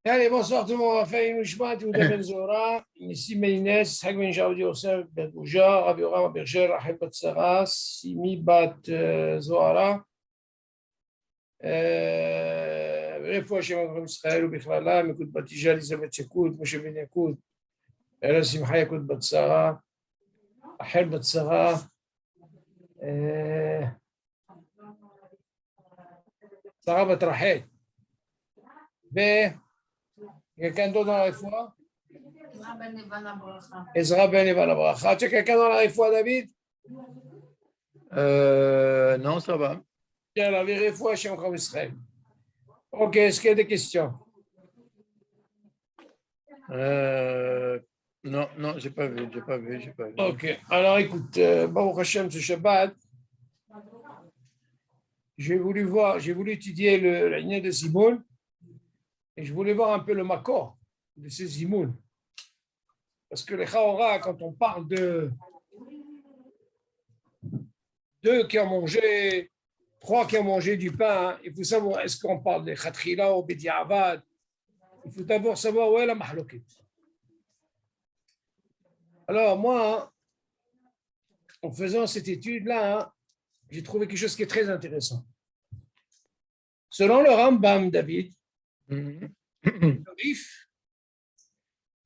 Allez, bonsoir tout le monde. On va faire une mouchma, tout Ben Zora, ici Meïnes, Hag Ben Jaoudi Osef Ben Bouja, Rabbi Yoram Berger, Rahel Bat Sarah, Simi Bat Zohara, Refoua Shem Avram Israël, Ubichlala, Mekout Batija, Elisabeth Sekout, Moshe Ben Yakout, Ela Simcha Yakout Bat Sarah, Rahel Bat Sarah, Sarah Bat Rahel. Quelqu'un d'autre dans la réfoua? Ezra Ben Evan Abracha. Tu as quelqu'un dans la réfoua, David? Non, ça va. Tiens, la réfoua chez Abraham Israël. Ok, est-ce qu'il y a des questions? Non, j'ai pas vu. Ok, alors écoute, Baruch Hashem, ce Shabbat, j'ai voulu étudier la lignée de Simoun et je voulais voir un peu le makor de ces Simoun. Parce que les Chaora, quand on parle de deux qui ont mangé, trois qui ont mangé du pain, il faut savoir, est-ce qu'on parle de Khatrila ou Bediavad? Il faut d'abord savoir où est la mahloket. Alors moi, en faisant cette étude-là, j'ai trouvé quelque chose qui est très intéressant. Selon le Rambam, David, le Rif,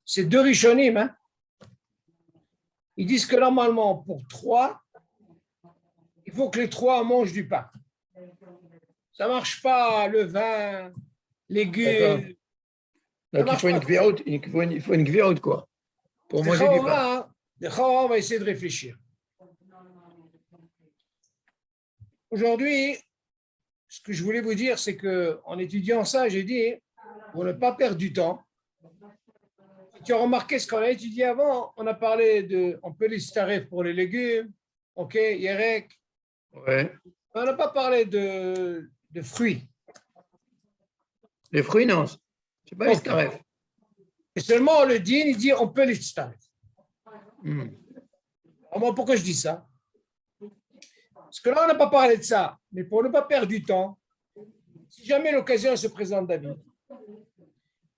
c'est deux Rishonim, ils disent que normalement, pour trois, il faut que les trois mangent du pain. Ça ne marche pas, le vin, légumes. Donc il faut une gvirout, quoi, pour manger du pain. On va essayer de réfléchir. Aujourd'hui, ce que je voulais vous dire, c'est qu'en étudiant ça, j'ai dit, pour ne pas perdre du temps, tu as remarqué ce qu'on a étudié avant, on a parlé de, on peut les staref pour les légumes, ok, yerek. Ouais. On n'a pas parlé de fruits. Les fruits, non, c'est pas les staref. Et seulement le din, il dit on peut les staref. Alors, pourquoi je dis ça? Parce que là, on n'a pas parlé de ça, mais pour ne pas perdre du temps, si jamais l'occasion se présente, David,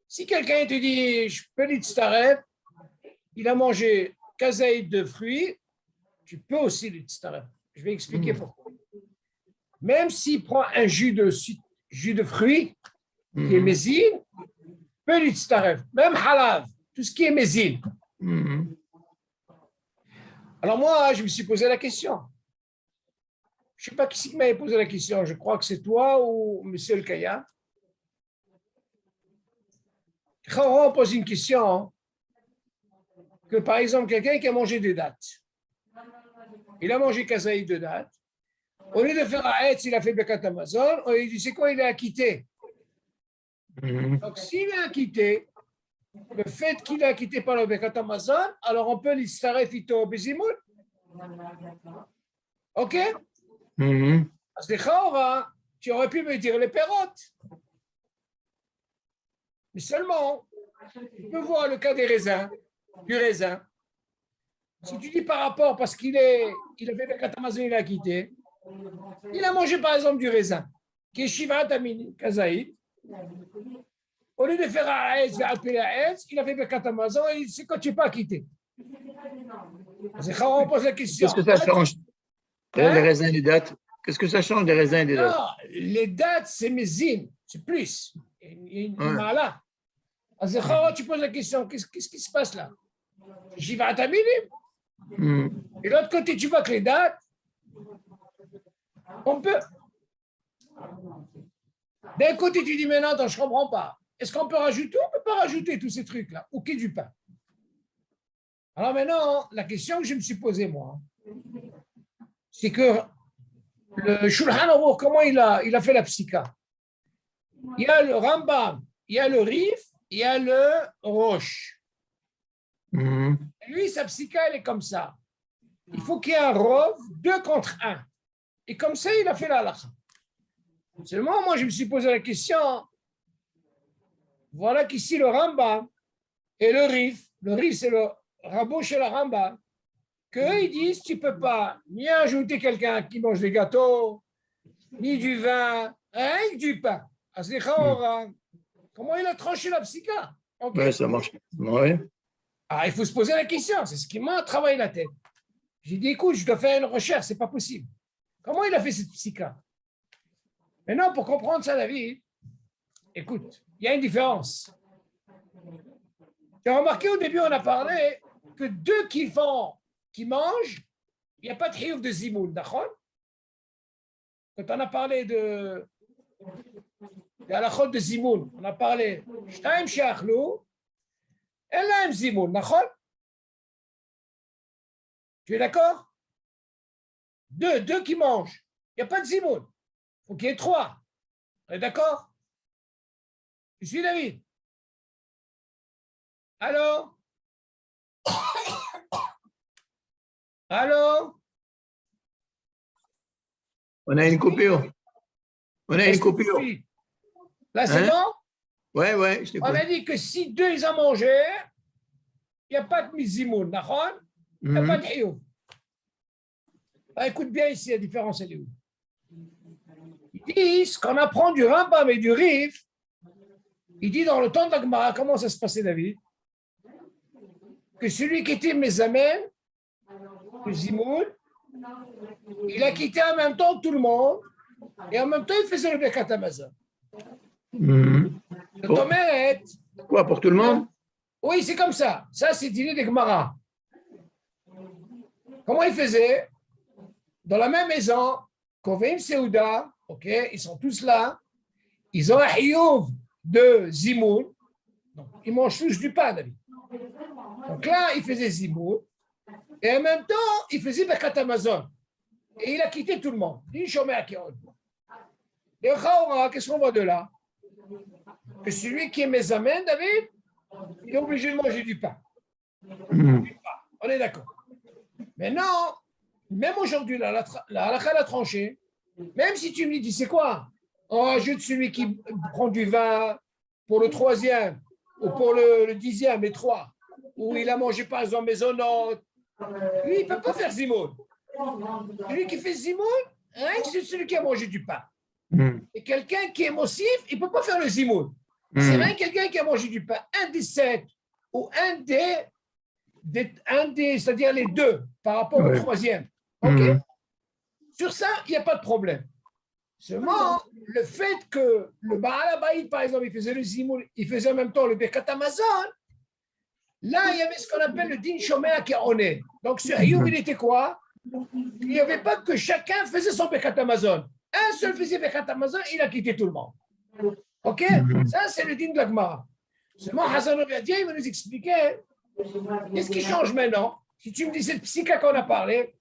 si quelqu'un te dit, je peux l'itstaref, il a mangé kazaïd de fruits, tu peux aussi l'itstaref. Je vais expliquer pourquoi. Même s'il prend un jus de fruits, qui est mésine, peut l'itstaref. Même halav, tout ce qui est mésine. Alors moi, je me suis posé la question. Je ne sais pas qui m'avait posé la question, je crois que c'est toi ou M. El Kaya. On pose une question que, par exemple, quelqu'un qui a mangé des dattes, il a mangé kazaïd de dattes, au lieu de faire Aetz, il a fait Bekat Amazon, on lui dit, c'est quoi, il est acquitté. Donc, s'il est acquitté, le fait qu'il est acquitté par le Bekat Amazon, alors on peut l'istaref ito bezimoun. Ok? Parce que tu aurais pu me dire les pérotes. Mais seulement, tu peux voir le cas des raisins, du raisin. Si tu dis par rapport, parce qu'il a fait Bekat Amazon, il a quitté, il a mangé par exemple du raisin, qui est Shiva Tamin Kazaïd. Au lieu de faire Aetz, il a fait Bekat Amazon et c'est quand tu n'es pas quitté. On pose la question. Qu'est-ce que ça change? Les raisins et les dattes. Qu'est-ce que ça change des raisins et des dattes? Non, les dattes, c'est mésine, c'est plus. Voilà. Tu poses la question, qu'est-ce qui se passe là? J'y vais à ta minime. Et de l'autre côté, tu vois que les dattes, on peut. D'un côté, tu dis, mais non, attends, je ne comprends pas. Est-ce qu'on peut rajouter? On ne peut pas rajouter tous ces trucs-là, au quai du pain. Alors maintenant, la question que je me suis posée, moi, c'est que le Shulchan Aruch, comment il a fait la psycha? Il y a le Rambam, il y a le Rif, il y a le Roche. Lui, sa psycha, elle est comme ça. Il faut qu'il y ait un Rov 2 contre 1. Et comme ça, il a fait la halakha. Seulement, moi, je me suis posé la question. Voilà qu'ici, le Rambam et le Rif, c'est le Rabot chez le Rambam, qu'eux, ils disent, tu ne peux pas ni ajouter quelqu'un qui mange des gâteaux, ni du vin, rien que du pain. Comment il a tranché la psycha? Okay. Ouais, ça marche. Ouais. Alors, il faut se poser la question. C'est ce qui m'a travaillé la tête. J'ai dit, écoute, je dois faire une recherche, c'est pas possible. Comment il a fait cette psycha? Maintenant, pour comprendre ça, David, écoute, il y a une différence. Tu as remarqué au début, on a parlé que deux qui mangent, il n'y a pas de hiouf de zimoun, d'accord? Quand on a parlé de la chôte de zimoun, on a parlé shtaim she'achlou, elaim zimoun, d'accord? Tu es d'accord? Deux qui mangent, il n'y a pas de zimoun. Il faut qu'il y ait trois. On est d'accord? Tu suis David? Allô? Allô? On a une coupure. On a une coupure. Là, c'est bon? Ouais, ouais. On a dit que si deux ils ont mangé, il n'y a pas de mizimoun, d'accord? Il n'y a pas de hiouf. Écoute bien ici, la différence, elle est où? Ils disent qu'on apprend du Rambam et du Rif. Il dit dans le temps de la Gemara, comment ça se passait, David? Que celui qui était Mezamen, le Zimoun, il a quitté en même temps tout le monde et en même temps il faisait le Birkat Hamazon. Le Tomeret. Quoi, pour tout le monde? Oui, c'est comme ça. Ça, c'est l'idée de Gemara. Comment il faisait? Dans la même maison, Kovim Seuda, ok, ils sont tous là, ils ont un hiyuv de Zimoun, donc ils mangent tous du pain, David. Donc là, il faisait Zimoun, et en même temps, il faisait Birkat Hamazon. Et il a quitté tout le monde. Et qu'est-ce qu'on voit de là? Que celui qui est Mezamen, David, il est obligé de manger du pain. On est d'accord. Maintenant, même aujourd'hui, la halakha l'a tranché. Même si tu me dis, c'est quoi? On rajoute celui qui prend du vin pour le troisième, ou pour le dixième, les trois, ou il a mangé par exemple maisonnote. Lui, il ne peut pas faire Zimoun. Celui qui fait Zimoun, rien que c'est celui qui a mangé du pain. Et quelqu'un qui est mossif, il ne peut pas faire le Zimoun. C'est rien quelqu'un qui a mangé du pain. Un des 7 ou un des c'est-à-dire les deux par rapport au troisième. OK? Sur ça, il n'y a pas de problème. Seulement, le fait que le Baal Habayit, par exemple, il faisait le Zimoun, il faisait en même temps le Birkat Hamazon, là, il y avait ce qu'on appelle le Din Shomer Ke'oneh. Donc, sur Hiyuv, il était quoi? Il n'y avait pas que chacun faisait son Birkat Hamazon. Un seul faisait Birkat Hamazon, il a quitté tout le monde. OK? Ça, c'est le Din de la Gemara. Seulement, Hassan Ovadia, il va nous expliquer qu'est-ce qui change maintenant. Si tu me dis cette psycha qu'on a parlé,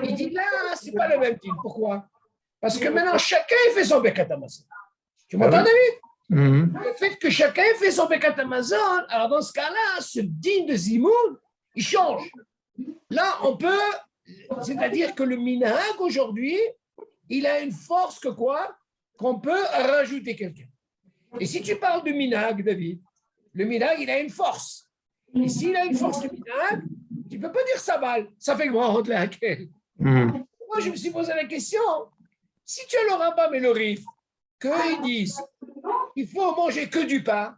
il dit là, c'est pas le même Din. Pourquoi? Parce que maintenant, chacun fait son Birkat Hamazon. Tu m'entends, David? Le fait que chacun fait son Birkat Hamazon, alors dans ce cas-là, ce Din de Zimoun, il change. Là, on peut, c'est-à-dire que le minhag aujourd'hui, il a une force que quoi? Qu'on peut rajouter quelqu'un. Et si tu parles de minhag, David, le minhag, il a une force. Et s'il a une force de minhag, tu ne peux pas dire Sabal. Ça fait grand de laquelle. Moi, je me suis posé la question. Si tu as le Rambam et le Rif, qu'ils disent qu'il faut manger que du pain,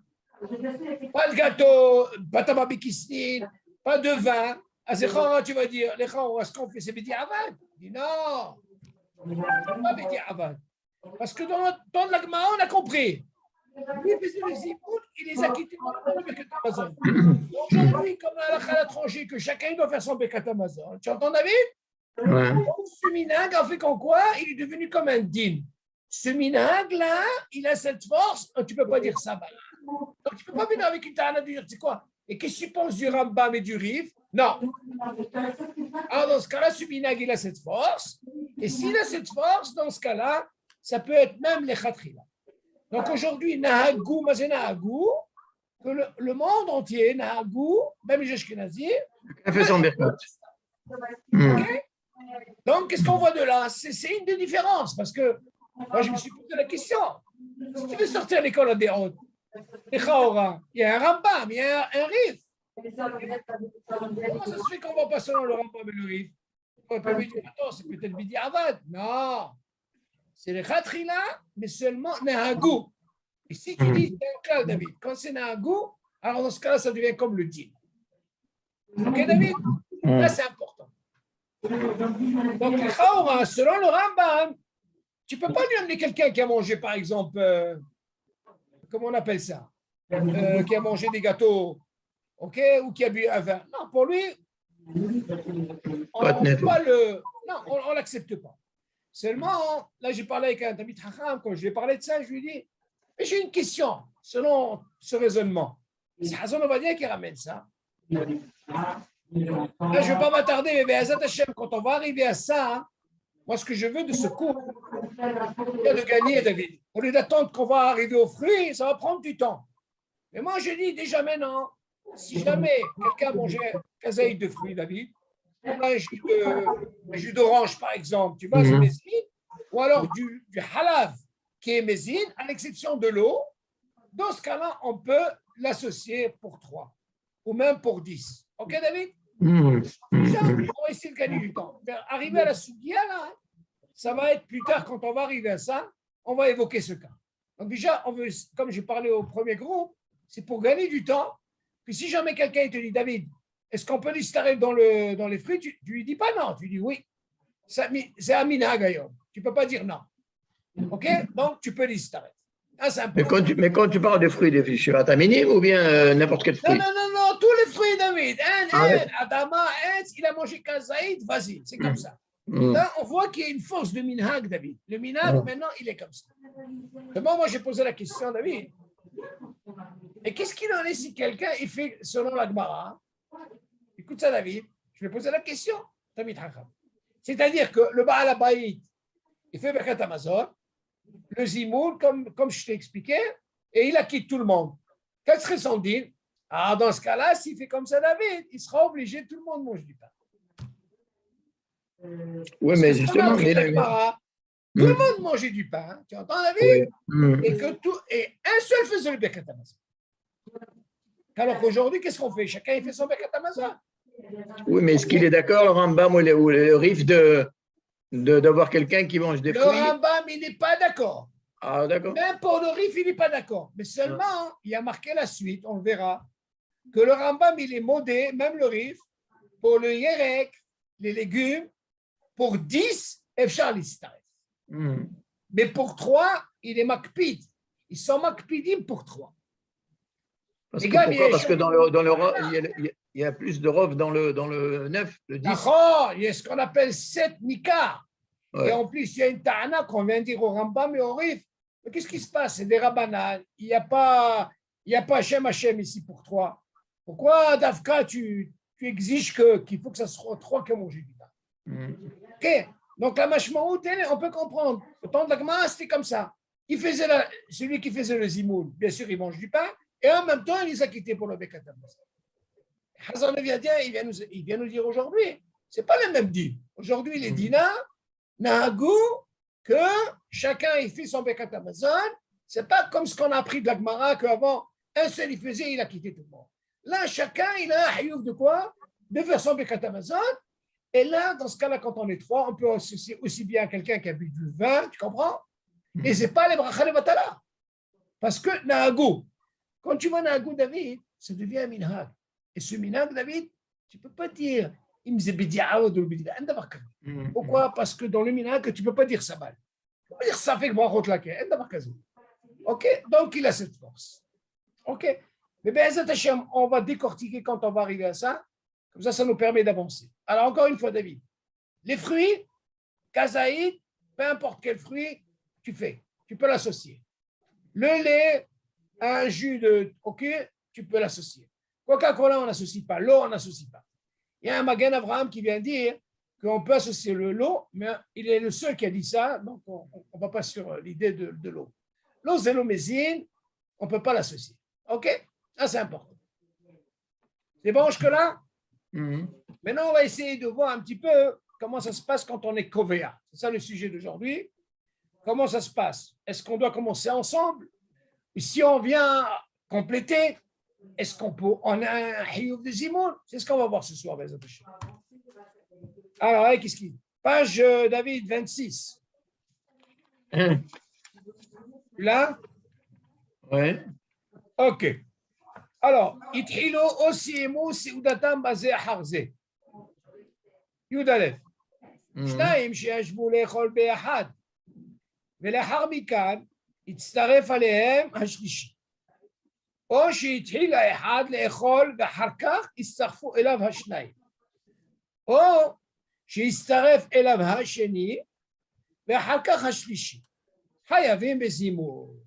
pas de gâteau, pas de tababikistin, pas de vin, tu vas dire, est-ce qu'on fait ces Bidi Avad? Il dit non, pas Bidi Avad. Parce que dans le temps de la Gemara, on a compris. Lui, il faisait les Zimoun, il les a quittés dans le Birkat Hamazon. Aujourd'hui, comme la halakha a tranché que chacun doit faire son Birkat Hamazon, tu entends, David? Ce minhag, en fait, qu'en quoi, il est devenu comme un din. Ce minhag-là, il a cette force, tu ne peux pas dire ça. Donc, tu ne peux pas venir avec une ta'ana de dire, c'est quoi? Et qu'est-ce que tu penses du Rambam et du Rif? Non. Alors, dans ce cas-là, ce minhag, il a cette force. Et s'il a cette force, dans ce cas-là, ça peut être même les khatrila. Donc, aujourd'hui, Nahagou, Mazé Nahagou, que le monde entier, Nahagou, même les Ashkenazim, fait son Birkat. OK? Donc, qu'est-ce qu'on voit de là? C'est une des différences, parce que moi, je me suis posé la question. Si tu veux sortir à l'école à Déhot, il y a un Rambam, il y a un Rif. Comment ça se fait qu'on ne va pas selon le Rambam et le Rif? On peut me dire, attends, c'est peut-être Bidi Avad. Non. C'est le Khatrila, mais seulement Nahagou. Et si tu dis, c'est un cas, David, quand c'est Nahagou, alors dans ce cas-là, ça devient comme le din. Ok, David? Là, c'est important. Donc, le Khaoura, selon le Rambam, tu ne peux pas lui amener quelqu'un qui a mangé, par exemple, comment on appelle ça? Qui a mangé des gâteaux, ok, ou qui a bu un vin. Non, pour lui, on ne l'accepte pas. Seulement, là, j'ai parlé avec un Tamid Chacham, quand je lui ai parlé de ça, je lui ai dit, mais j'ai une question, selon ce raisonnement. C'est Hassan Ovadia qui ramène ça. Là, je ne vais pas m'attarder, mais Azat Hashem, quand on va arriver à ça, hein, moi, ce que je veux de ce cours, c'est de gagner, David. Au lieu d'attendre qu'on va arriver aux fruits, ça va prendre du temps. Mais moi, je dis déjà maintenant, si jamais quelqu'un mangeait un kazaïd de fruits, David, un jus d'orange, par exemple, tu vois, c'est mésine, ou alors du halav, qui est mésine, à l'exception de l'eau, dans ce cas-là, on peut l'associer pour 3, ou même pour 10. OK, David? Déjà, on va essayer de gagner du temps. Arriver à la soudia, là, ça va être plus tard, quand on va arriver à ça, on va évoquer ce cas. Donc déjà, on veut, comme j'ai parlé au premier groupe, c'est pour gagner du temps. Puis si jamais quelqu'un te dit, David, est-ce qu'on peut l'istare dans les fruits, tu lui dis pas non, tu dis oui. C'est un minhag ayom. Tu ne peux pas dire non. OK? Donc, tu peux l'istare. Mais quand tu parles de fruits, des fichures, tu as minime ou bien n'importe quel fruit? Non, tous les fruits, David. Adama, il a mangé kazaïd, vas-y, c'est comme ça. Là, on voit qu'il y a une force de minhag, David. Le minhag, maintenant, il est comme ça. D'abord, moi, j'ai posé la question, David. Et qu'est-ce qu'il en est si quelqu'un, il fait selon la Gemara? Écoute ça, David. Je vais poser la question. C'est-à-dire que le Baal Abayit, il fait Birkat Hamazon, le Zimoul, comme je t'ai expliqué, et il acquitte tout le monde. Quel serait son deal? Ah, dans ce cas-là, s'il fait comme ça, David, il sera obligé, tout le monde mange du pain. Oui, mais justement, tout le monde mangeait du pain, tu entends, David? Et un seul faisait le Birkat Hamazon. Alors qu'aujourd'hui, qu'est-ce qu'on fait? Chacun il fait son Birkat Hamazon. Oui, mais est-ce qu'il est d'accord, le Rambam ou le Rif, d'avoir quelqu'un qui mange des fruits? Le Rambam, il n'est pas d'accord. Ah, d'accord. Même pour le Rif, il n'est pas d'accord. Mais seulement, il y a marqué la suite, on le verra, que le Rambam, il est modé, même le Rif, pour le Yerek, les légumes, pour 10, Efchar l'Istaref. Mais pour 3, il est Makpid. Ils sont Makpidim pour 3. Parce que dans le il y a plus de rov dans le 9, le 10. Il y a ce qu'on appelle 7 Nikar. Ouais. Et en plus, il y a une ta'ana qu'on vient de dire au Rambam et au Rif. Mais qu'est-ce qui se passe? C'est des rabbanan. Il n'y a pas Hachem ici pour 3. Pourquoi, Davka, tu exiges qu'il faut que ça soit 3 qui ont mangé du pain? OK. Donc, la mashmaout, on peut comprendre. Au temps de la Gemara, c'était comme ça. Celui qui faisait le zimoul, bien sûr, il mange du pain. Et en même temps, il les a quittés pour le Birkat Hamazon. Hazan vient nous dire aujourd'hui, ce n'est pas le même din. Aujourd'hui, les dinars n'a un goût que chacun il fait son Birkat Hamazon. Ce n'est pas comme ce qu'on a appris de la Gemara qu'avant, un seul il faisait, il a quitté tout le monde. Là, chacun, il a un hayouf de quoi? De faire son Birkat Hamazon. Et là, dans ce cas-là, quand on est 3, on peut associer aussi bien quelqu'un qui a bu du vin, tu comprends? Et ce n'est pas les bracha de batala. Parce que n'a un goût. Quand tu vois Nahagou David, ça devient un minhag. Et ce minhag, David, tu ne peux pas dire pourquoi? Parce que dans le minhag, tu ne peux pas dire ça mal. Tu ne peux pas dire ça fait que moi, ok? Donc, il a cette force. Ok? Mais bien, on va décortiquer quand on va arriver à ça. Comme ça nous permet d'avancer. Alors, encore une fois, David, les fruits, kazaïd, peu importe quel fruit tu fais, tu peux l'associer. Le lait, un jus de tu peux l'associer. Coca-Cola, on n'associe pas. L'eau, on n'associe pas. Il y a un Magen Avraham qui vient dire qu'on peut associer l'eau, mais il est le seul qui a dit ça, donc on ne va pas sur l'idée de l'eau. L'eau, c'est l'eau mésine, on ne peut pas l'associer. OK? Ça, c'est important. C'est bon jusque-là? Maintenant, on va essayer de voir un petit peu comment ça se passe quand on est Kovéa. C'est ça le sujet d'aujourd'hui. Comment ça se passe? Est-ce qu'on doit commencer ensemble? Et si on vient compléter, est-ce qu'on a un Hiyuv de Zimoun? C'est ce qu'on va voir ce soir. Alors, qu'est-ce qu'il dit? Page David 26. Là? Oui. Ok. Alors, התחילו או סיימו סעודתם בזה אחר זה. י"א. שניים שישבו לאכול ביחד, ולאחר מכאן הצטרף עליהם השלישי. או שהתחיל האחד לאכול ואחר כך הצטרפו אליו השניים. או שהצטרף אליו השני ואחר כך השלישי. חייבים בזימון.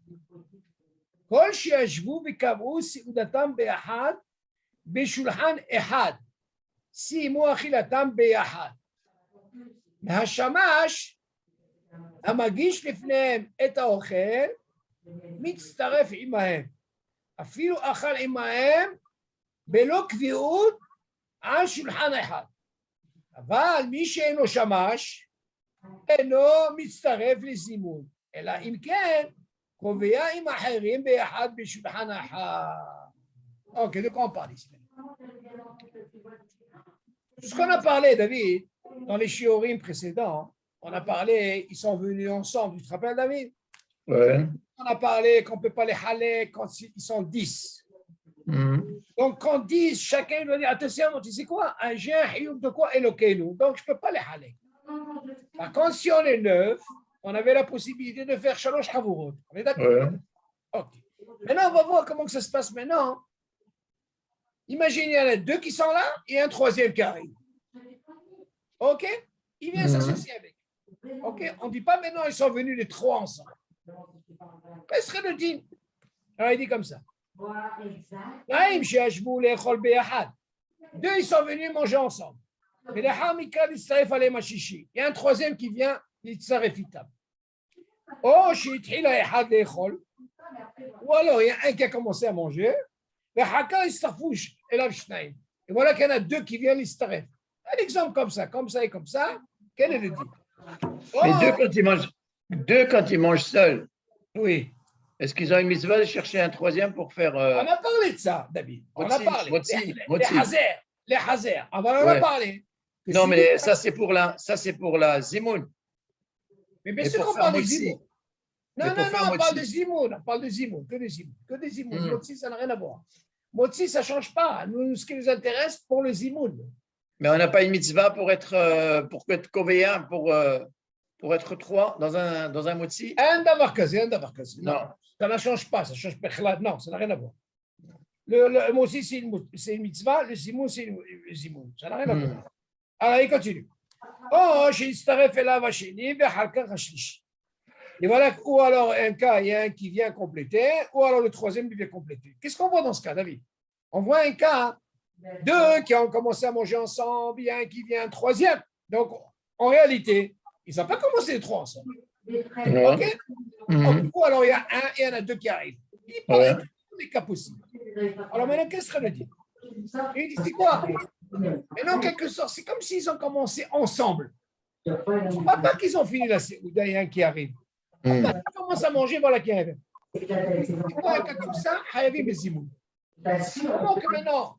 כל שישבו וקבעו סעודתם ביחד בשולחן אחד, סיימו אכילתם ביחד. מהשמש המגיש לפניהם את האוכל מצטרף עמהם, אפילו אכל עמהם בלא קביעות על שולחן אחד. אבל מי שאינו שמש אינו מצטרף לזימון, אלא אם כן קובע עם אחרים ביחד בשולחן אחד. Ok, de quoi on parle ici? Tout ce qu'on a parlé, David, dans les shiurim précédents, on a parlé, ils sont venus ensemble, tu te rappelles, David? Ouais. On a parlé qu'on ne peut pas les haler quand ils sont 10. Donc, quand 10, chacun doit dire, attention, tu sais quoi? Un j'ai un hiyub de quoi? Elokeinu. Donc, je ne peux pas les haler. Par contre, si on est 9, on avait la possibilité de faire shalosh havurot. On est d'accord? Ouais. Ok. Maintenant, on va voir comment que ça se passe maintenant. Imagine, il y en a 2 qui sont là et un troisième qui arrive. Ok? Il vient s'associer avec. Ok? On ne dit pas maintenant, ils sont venus les 3 ensemble. Qu'est-ce que le dit? Alors, il dit comme ça. 2, ils sont venus manger ensemble. Mais les hamikal, ils s'arrêtent à l'émachichi. Il y a un troisième qui vient, il s'arrête itam. Oh, ou alors il y a un qui a commencé à manger. Et voilà qu'il y en a 2 qui viennent, ils s'arrêtent. Un exemple comme ça et comme ça. Quel est le dit? Mais 2 quand ils mangent seuls. Oui. Est-ce qu'ils ont une mitzvah de chercher un troisième pour faire. On a parlé de ça, David. On a parlé. Les hazers. On en a parlé. Non, mais ça, c'est pour la zimoun. Mais bien sûr qu'on parle de zimoun. Non, on parle de zimoun. On parle de zimoun. Que des zimoun. Motzi, ça n'a rien à voir. Motzi, ça ne change pas. Nous, ce qui nous intéresse pour le zimoun. Mais on n'a pas une mitzvah pour être kovéen, pour être 3 dans un motzi. Un davar kazi. Non, ça ne change pas. Ça change pas. Non, ça n'a rien à voir. Le motzi, c'est une mitzvah. Le zimoun, c'est le zimoun. Ça n'a rien à voir. Alors, il continue. Oh, et voilà, ou alors un cas, il y a un qui vient compléter, ou alors le troisième qui vient compléter. Qu'est-ce qu'on voit dans ce cas, David? On voit un cas, 2 qui ont commencé à manger ensemble, il y a un qui vient, un troisième. Donc, en réalité, ils n'ont pas commencé les 3 ensemble. OK? Ou alors il y a un et il y en a 2 qui arrivent. Il parle de tous les cas possibles. Alors maintenant, qu'est-ce que ça veut dire? Il dit, c'est quoi? Mais en quelque sorte, c'est comme s'ils ont commencé ensemble. Je ne crois pas qu'ils ont fini la séouda, il y a un qui arrive. Ils commencent à manger, voilà qui arrive. C'est quoi un cas comme ça? Hayavim bezimoun. Donc maintenant,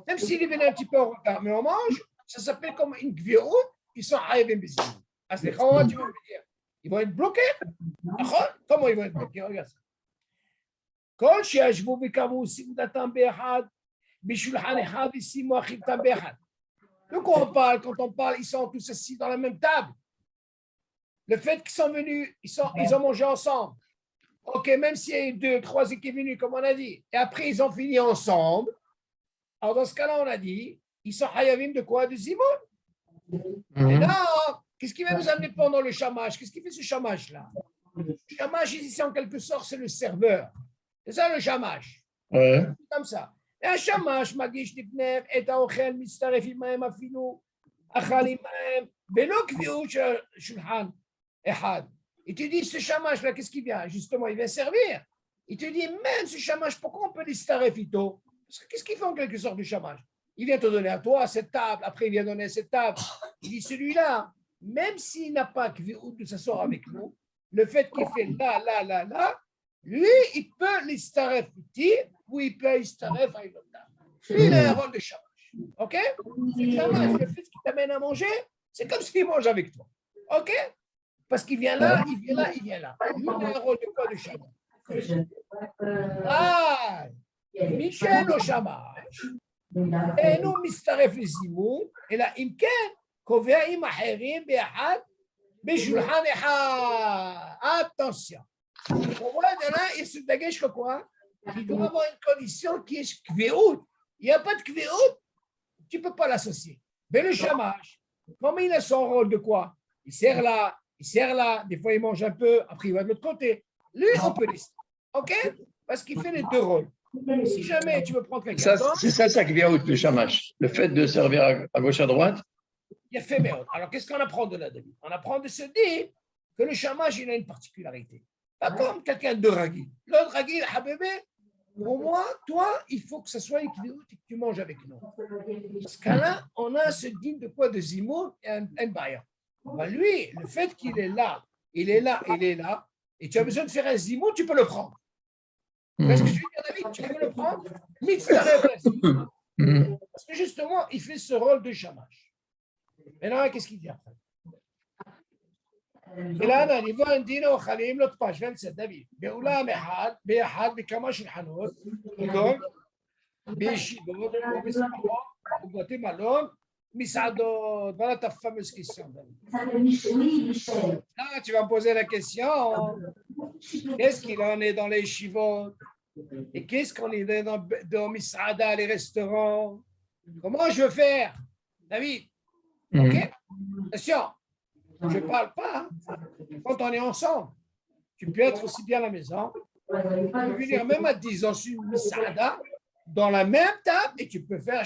même s'il est venu un petit peu en retard, mais on mange, ça s'appelle comme une gviout, ils sont hayavim bezimoun. Ah, c'est comment tu veux me dire? Ils vont être bloqués? Comment ils vont être bloqués? Regarde ça. Kol she'ashvu v'kavu seudatam be'echad. Donc quand on parle, ils sont tous assis dans la même table. Le fait qu'ils sont venus, ils ont mangé ensemble. Ok, même s'il y a eu 2, 3 qui sont venus, comme on a dit, et après ils ont fini ensemble. Alors dans ce cas-là, on a dit, ils sont hayavim de quoi? De zimoun. Et là, qu'est-ce qui va nous amener pendant le shamash? Qu'est-ce qui fait ce shamash-là? Le shamash, ici, en quelque sorte, c'est le serveur. C'est ça le shamash. Ouais. Comme ça. השמש מגיש לפניהם את האוכל, מצטרף עמהם אפילו אכל עמהם בלא קביעות של שולחן אחד. Il te dit, ce chamash là, qu'est-ce qu'il vient? Justement, il vient servir. Il te dit, même ce chamash, pourquoi on peut les staref ito? Parce que qu'est-ce qu'il fait en quelque sorte du chamash? Il vient te donner à toi cette table, après il vient donner cette table. Il dit, celui-là, même s'il n'a pas kviut de s'asseoir avec nous, le fait qu'il fait là, lui, il peut les staref iti, ou il peut les staref à une autre table. Lui, il a un rôle de chamash. Ok? Le chamash, le fait qu'il t'amène à manger, c'est comme s'il mange avec toi. Ok? Parce qu'il vient là, il vient là. Lui, il a un rôle de quoi de chamash? Ah, Michel au Shamash. Et nous, Mistaref les Zimoun, et là, Imken, Kovea Imaherim, Be'ahad, Beshulhan Echad. Attention. Pour moi, là, il se dégage que quoi? Il doit avoir une condition qui est Kveout. Il n'y a pas de Kveout, tu ne peux pas l'associer. Mais le Shamash, comme il a son rôle de quoi? Il sert là, des fois il mange un peu, après il va de l'autre côté. Lui, on peut laisser. OK? Parce qu'il fait les deux rôles. Si jamais tu veux prendre quelqu'un d'autre. C'est ça qui vient au le chamash. Le fait de servir à gauche, à droite. Il a fait méod. Alors, qu'est-ce qu'on apprend de là, David? On apprend de se dire que le chamash, il a une particularité. Pas comme quelqu'un de ragil. L'autre ragil, habébé, pour moi, toi, il faut que ce soit équilibré et que tu manges avec nous. Dans ce cas-là, on a ce digne de quoi? De Zimoun et un baïa. Ben lui, le fait qu'il est là, il est là, et tu as besoin de faire un Zimoun, tu peux le prendre. Est-ce que je veux dire, David, tu peux le prendre? Parce que justement, il fait ce rôle de shamash. Maintenant, qu'est-ce qu'il dit après? Et là, on y voit un dîner au Khalim, l'autre page 27, David. באולם אחד, באחד, בכמה שולחנות, כגון, בישיבות, או בשמחות, או בבתי מלון, מסעדות. Voilà ta fameuse question, David. Là, tu vas me poser la question. Qu'est-ce qu'il en est dans les chivotes? Et qu'est-ce qu'on est dans Misada, les restaurants? Comment je veux faire, David? Ok? Attention, je ne parle pas. Quand on est ensemble, tu peux être aussi bien à la maison. Tu peux venir même à 10 ans sur Misada, dans la même table, et tu peux faire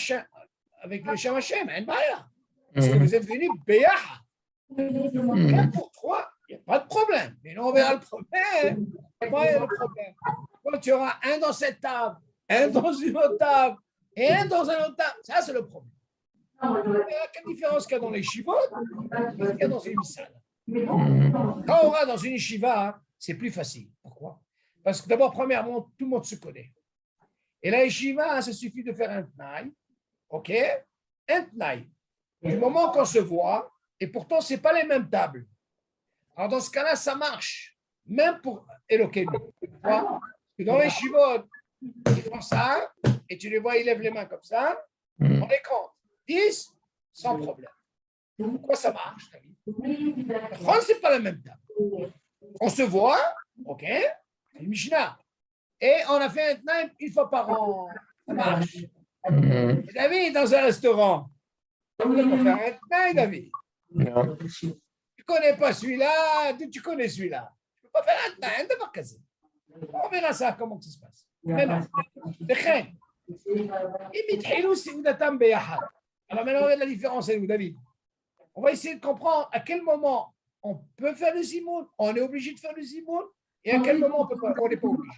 avec le Shem Hashem, un baïa. Parce que vous êtes venus Béaha. Même pour trois, il n'y a pas de problème. Mais là, on verra le problème. Comment est le problème? Quand tu auras un dans cette table, un dans une autre table, et un dans un autre table, ça, c'est le problème. Quelle différence qu'il y a dans les shivot qu'il y a dans une misada? Quand on aura dans une yeshiva, c'est plus facile. Pourquoi? Parce que d'abord, premièrement, tout le monde se connaît. Et la yeshiva, ça suffit de faire un tnaï. OK? Un tnaï. Du moment qu'on se voit, et pourtant, ce n'est pas les mêmes tables. Alors, dans ce cas-là, ça marche. Même pour Elokeinu. Pourquoi? Parce que dans les shivot, ils font ça, et tu les vois, ils lèvent les mains comme ça, on les compte. 10, sans problème. Pourquoi ça marche, David? Ce n'est pas la même table. On se voit, OK, c'est une Mishnah. Et on a fait un tnaïm une fois par an. Ça marche. Et David, dans un restaurant, on peut faire un tnaïm, David. Tu ne connais pas celui-là, tu connais celui-là. Tu ne peux pas faire un tnaïm, d'abord casé. On verra ça, comment ça se passe. Maintenant, alors maintenant, on a la différence avec vous, David. On va essayer de comprendre à quel moment on peut faire le zimoun, on est obligé de faire le zimoun, et à quel moment on n'est pas obligé.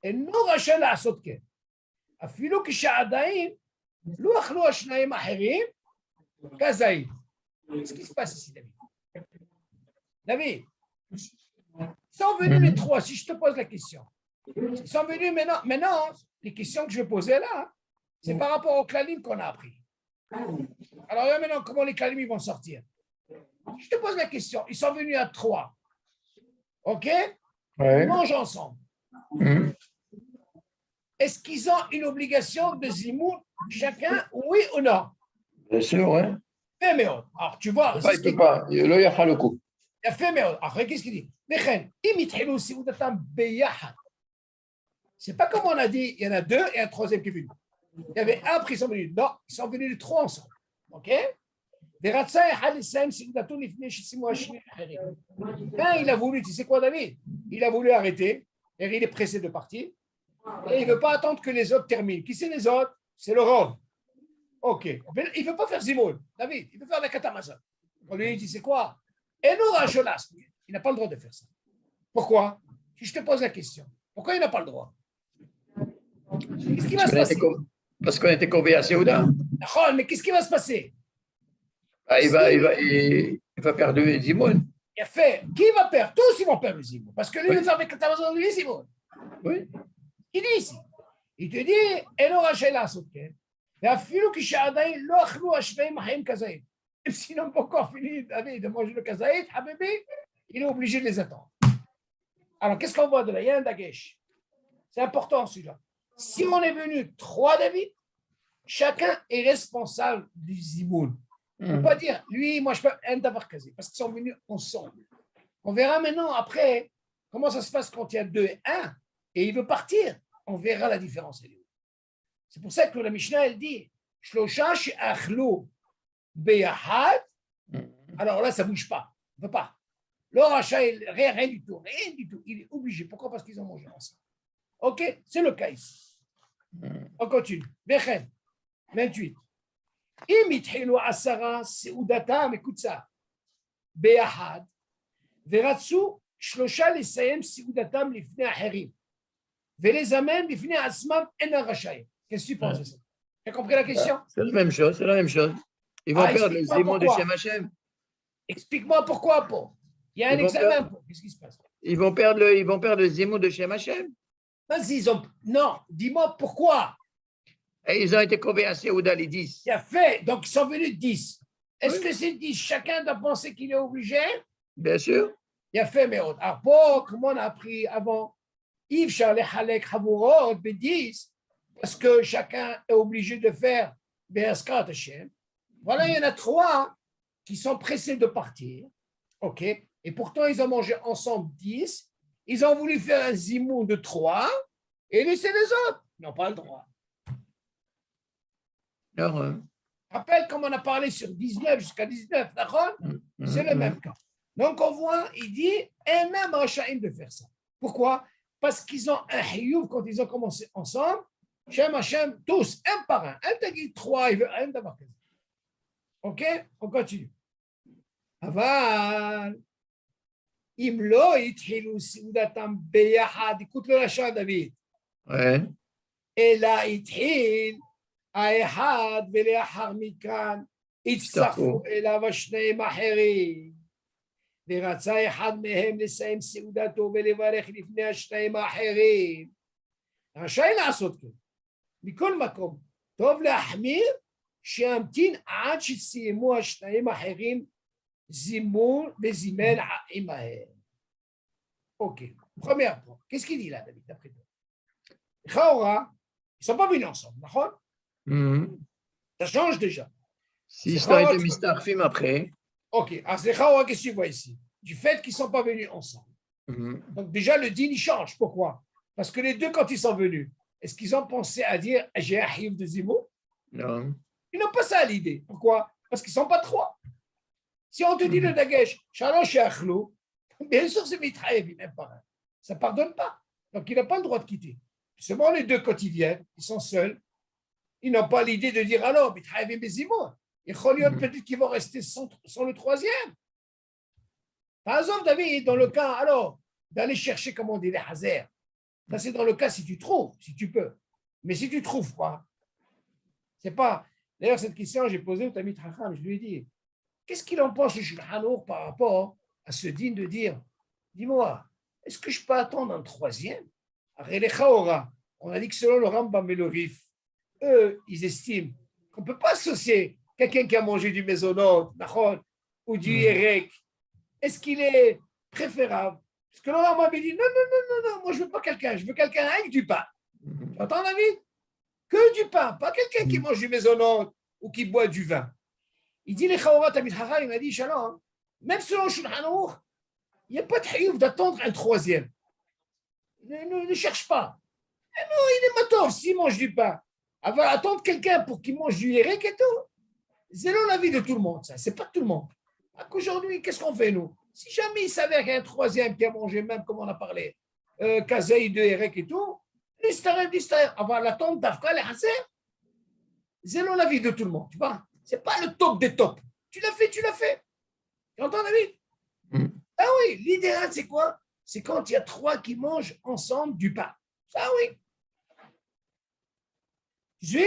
אינו רשאי לעשות כן. אפילו כשעדיין לא אכלו השניים האחרים כזית. Qu'est-ce qui se passe ici, David? David, ils sont venus les trois, si je te pose la question. Ils sont venus maintenant les questions que je vais poser là, c'est par rapport aux clalim qu'on a appris. Alors là, maintenant, comment les clalim vont sortir? Je te pose la question, ils sont venus à trois. OK? Ils mangent ensemble. Est-ce qu'ils ont une obligation de zimoun chacun, oui ou non? Bien sûr, oui. Alors, tu vois. Il ne peut pas. Il y a fait le coup. Il a fait méod. Après, qu'est-ce qu'il dit? C'est pas comme on a dit, il y en a deux et un troisième qui est venu. Il y avait un, après ils sont venus. Non, ils sont venus les trois ensemble. OK? Il a voulu, tu sais quoi, David? Il a voulu arrêter. Et il est pressé de partir. Et il ne veut pas attendre que les autres terminent. Qui c'est les autres? C'est le Rov. OK. Mais il ne veut pas faire Zimoun, David. Il veut faire la Katamazon. On lui dit, c'est quoi? Et nous, Rajolas. Il n'a pas le droit de faire ça. Pourquoi? Si je te pose la question, pourquoi il n'a pas le droit? Qu'est-ce qui va se passer? Parce qu'on était conviés à Séouda. Mais qu'est-ce qui va se passer? Il va perdre le Zimoun. Il a fait. Qui va perdre? Tous ils vont perdre le Zimoun. Parce que lui, il veut faire avec Katamazon, lui, Zimoun. Oui. Il dit ici. il te dit, Elo Rachel la Sotken. Même s'ils n'ont pas encore fini de manger le kazaït, Habibi, il est obligé de les attendre. Alors, qu'est-ce qu'on voit de là? Il y a un dagesh. C'est important celui-là. Si on est venu 3 David, chacun est responsable du zimoun. On ne peut pas dire, lui, moi, je peux un d'avoir casé, parce qu'ils sont venus ensemble. On verra maintenant, après, comment ça se passe quand il y a 2 et 1, et il veut partir. On verra la différence. C'est pour ça que la Mishnah, elle dit, Shlosha she'achlu beyahad. Alors là, ça ne bouge pas. On ne peut pas. Le rachat, rien du tout. Il est obligé. Pourquoi? Parce qu'ils ont mangé ensemble. OK? C'est le cas ici. On continue. Vechen, 28. אם התחילו 10 סעודתם, écoute ça, ביחד, ורצו 3 לסיים סעודתם לפני אחרים, ולזמן לפני עצמם אינם רשאים. Qu'est-ce que tu penses de ça? Tu as compris la question? C'est la même chose, c'est la même chose. Ils vont perdre les émois de Shem Hashem. Explique-moi pourquoi, Paul. Il y a un examen, Paul. Qu'est-ce qui se passe? Ils vont perdre les émois de Shem Hashem. Vas-y, non, dis-moi pourquoi. Et ils ont été combien à Séouda, les 10? Il a fait, donc ils sont venus 10. Est-ce que c'est 10? Chacun doit penser qu'il est obligé? Bien sûr. Il a fait, mais alors, pour, comme on a appris avant, Yves Charles Halek Hamourot, 10, parce que chacun est obligé de faire Be'askat Hashem. Voilà, il y en a 3 qui sont pressés de partir. OK? Et pourtant, ils ont mangé ensemble 10. Ils ont voulu faire un zimoun de 3 et laisser les autres. Ils n'ont pas le droit. Rappelle comme on a parlé sur 19 jusqu'à 19, d'accord? C'est le même cas. Donc on voit, il dit, un même Rachaim de faire ça. Pourquoi? Parce qu'ils ont un hiyuv quand ils ont commencé ensemble. Shem Hashem, tous, un par un. Un t'a dit 3, il veut un d'avoir. OK? On continue. Aval, imlo ithilu siudatam beyahad. Écoute le rachat, David. Ouais. Et là, ithil. האחד ולאחר מכאן הצטרפו אליו 2 אחרים ורצה אחד מהם לסיים סעודתו ולברך לפני 2 האחרים. רשאי לעשות כן. מכל מקום, טוב להחמיר שימתין עד שסיימו 2 האחרים זימון וזימן עמהם. Ok, premier point. Qu'est-ce qu'il dit là, David, d'après toi? Chaora, ils ne sont pas venus ensemble, d'accord? Ça change déjà. Si ça a été mistarfim après. Ok, alors c'est Chaora, qu'est-ce que tu vois ici? Du fait qu'ils ne sont pas venus ensemble. Donc déjà, le din, il change. Pourquoi? Parce que les deux, quand ils sont venus, est-ce qu'ils ont pensé à dire j'ai un hiyuv de zimo? Non. Ils n'ont pas ça à l'idée. Pourquoi? Parce qu'ils ne sont pas 3. Si on te dit le dagesh, shalosh et achlou, bien sûr, c'est mitraïev, même pas un. Ça ne pardonne pas. Donc, il n'a pas le droit de quitter. Seulement les deux, quand ils viennent, ils sont seuls. Ils n'ont pas l'idée de dire alors, mitraïev et zimo. Et peut-être qu'ils vont rester sans le 3e. Par exemple, David, dans le cas, alors, d'aller chercher, comme on dit, les hazers. Ça, c'est dans le cas si tu trouves, si tu peux. Mais si tu ne trouves pas, c'est pas. D'ailleurs, cette question, j'ai posée au Tamit Chacham, je lui ai dit, qu'est-ce qu'il en pense, le Shulchan Aruch, par rapport à ce din de dire, dis-moi, est-ce que je peux attendre un 3e? On a dit que selon le Rambam et le Rif, eux, ils estiment qu'on ne peut pas associer quelqu'un qui a mangé du mésonote, ou du hérek. Est-ce qu'il est préférable? Parce que le Rambam dit non, moi je ne veux pas quelqu'un, je veux quelqu'un avec du pain. Tu entends, David? Que du pain, pas quelqu'un qui mange du mésonote ou qui boit du vin. Il dit les Chaourat Tamid Chacham, il m'a dit Shalom, même selon Shulchan Aruch, il n'y a pas de hiyuv d'attendre un 3e. Ne cherche pas. Et non, il est matov s'il mange du pain. Avoir attendre quelqu'un pour qu'il mange du hérek et tout, c'est l'avis de tout le monde, ça. C'est pas tout le monde. Aujourd'hui, qu'est-ce qu'on fait, nous? Si jamais il s'avère qu'il y a un 3e qui a mangé, même comme on a parlé, kazaï de hérek et tout, l'histarem, avoir l'attente d'Afka, les haser, c'est l'avis de tout le monde, tu vois? C'est pas le top des tops. Tu l'as fait. Tu entends, David? Ah oui, l'idéal, c'est quoi? C'est quand il y a 3 qui mangent ensemble du pain. Ça, oui. Tu suis?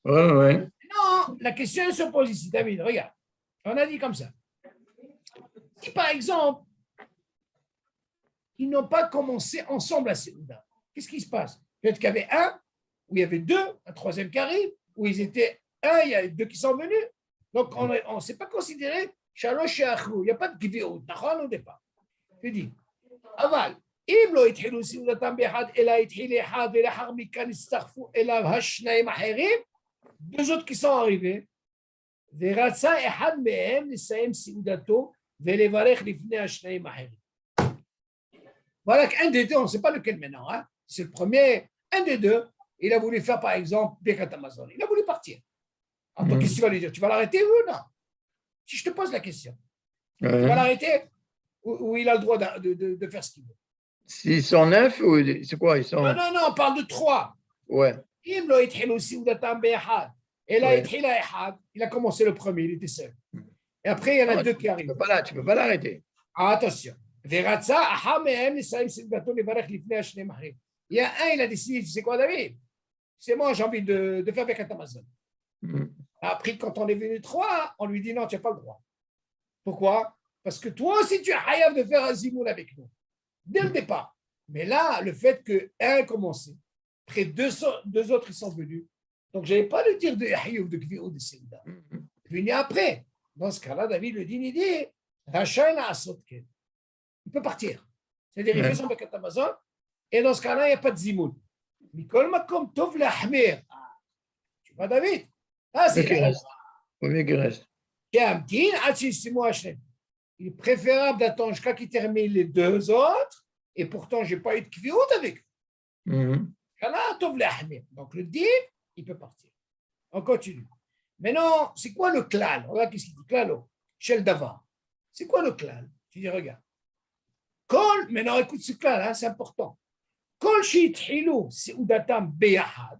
Ouais. Non, la question se pose ici, David, regarde. On a dit comme ça. Si, par exemple, ils n'ont pas commencé ensemble à Séouda, qu'est-ce qui se passe? Peut-être qu'il y avait un où il y avait deux, un troisième qui arrive, où ils étaient un, il y a deux qui sont venus. Donc, on ne s'est pas considéré Shalosh et Achlou. Il n'y a pas de Gviot, au départ. Je dis, Aval, אם לא התחילו סעודתם באחד, אלא התחיל אחד ולאחר מכאן הצטרפו אליו השניים האחרים, deux autres qui sont arrivés, ורצה אחד מהם לסיים סעודתו ולברך לפני השניים האחרים. Voilà qu'un des deux, on ne sait pas lequel maintenant, hein? C'est le premier, un des deux, il a voulu faire par exemple Birkat Hamazon, il a voulu partir. Alors, qu'est-ce que tu vas lui dire? Tu vas l'arrêter ou non? Si je te pose la question, tu vas l'arrêter ou il a le droit de faire ce qu'il veut? S'ils sont 9 ou c'est quoi? Ils sont... Non, on parle de 3. Ouais. Il a commencé le premier, il était seul. Et après, il y en a deux qui arrivent. Tu ne peux pas l'arrêter. Attention. Il y a un, il a décidé, tu sais quoi, David? C'est moi, j'ai envie de faire Birkat Hamazon. Après, quand on est venu 3, on lui dit non, tu n'as pas le droit. Pourquoi? Parce que toi aussi, tu es hayav de faire un zimoul avec nous. Dès le départ. Mais là, le fait qu'un a commencé, après deux autres, ils sont venus. Donc, je n'avais pas le dire de Yahyou, de Gvi ou de Senda. Venu après. Dans ce cas-là, David le dit, il dit, Rachayna Asotken. Il peut partir. C'est-à-dire, il fait son Birkat Hamazon, et dans ce cas-là, il n'y a pas de zimoul. Mikol Makom Tov Lahmer. Tu vois, David? Ah, c'est mieux qu'il reste. Il est préférable d'attendre jusqu'à qu'il termine les deux autres, et pourtant, je n'ai pas eu de kviout avec eux. Donc, le din, il peut partir. On continue. Maintenant, c'est quoi le klal? Regarde qu'est-ce qu'il dit. Klalo, shel davar. C'est quoi le klal? Tu dis, regarde. Kol, maintenant, écoute ce klal, hein, c'est important. Kol shithilu seudatam beyahad.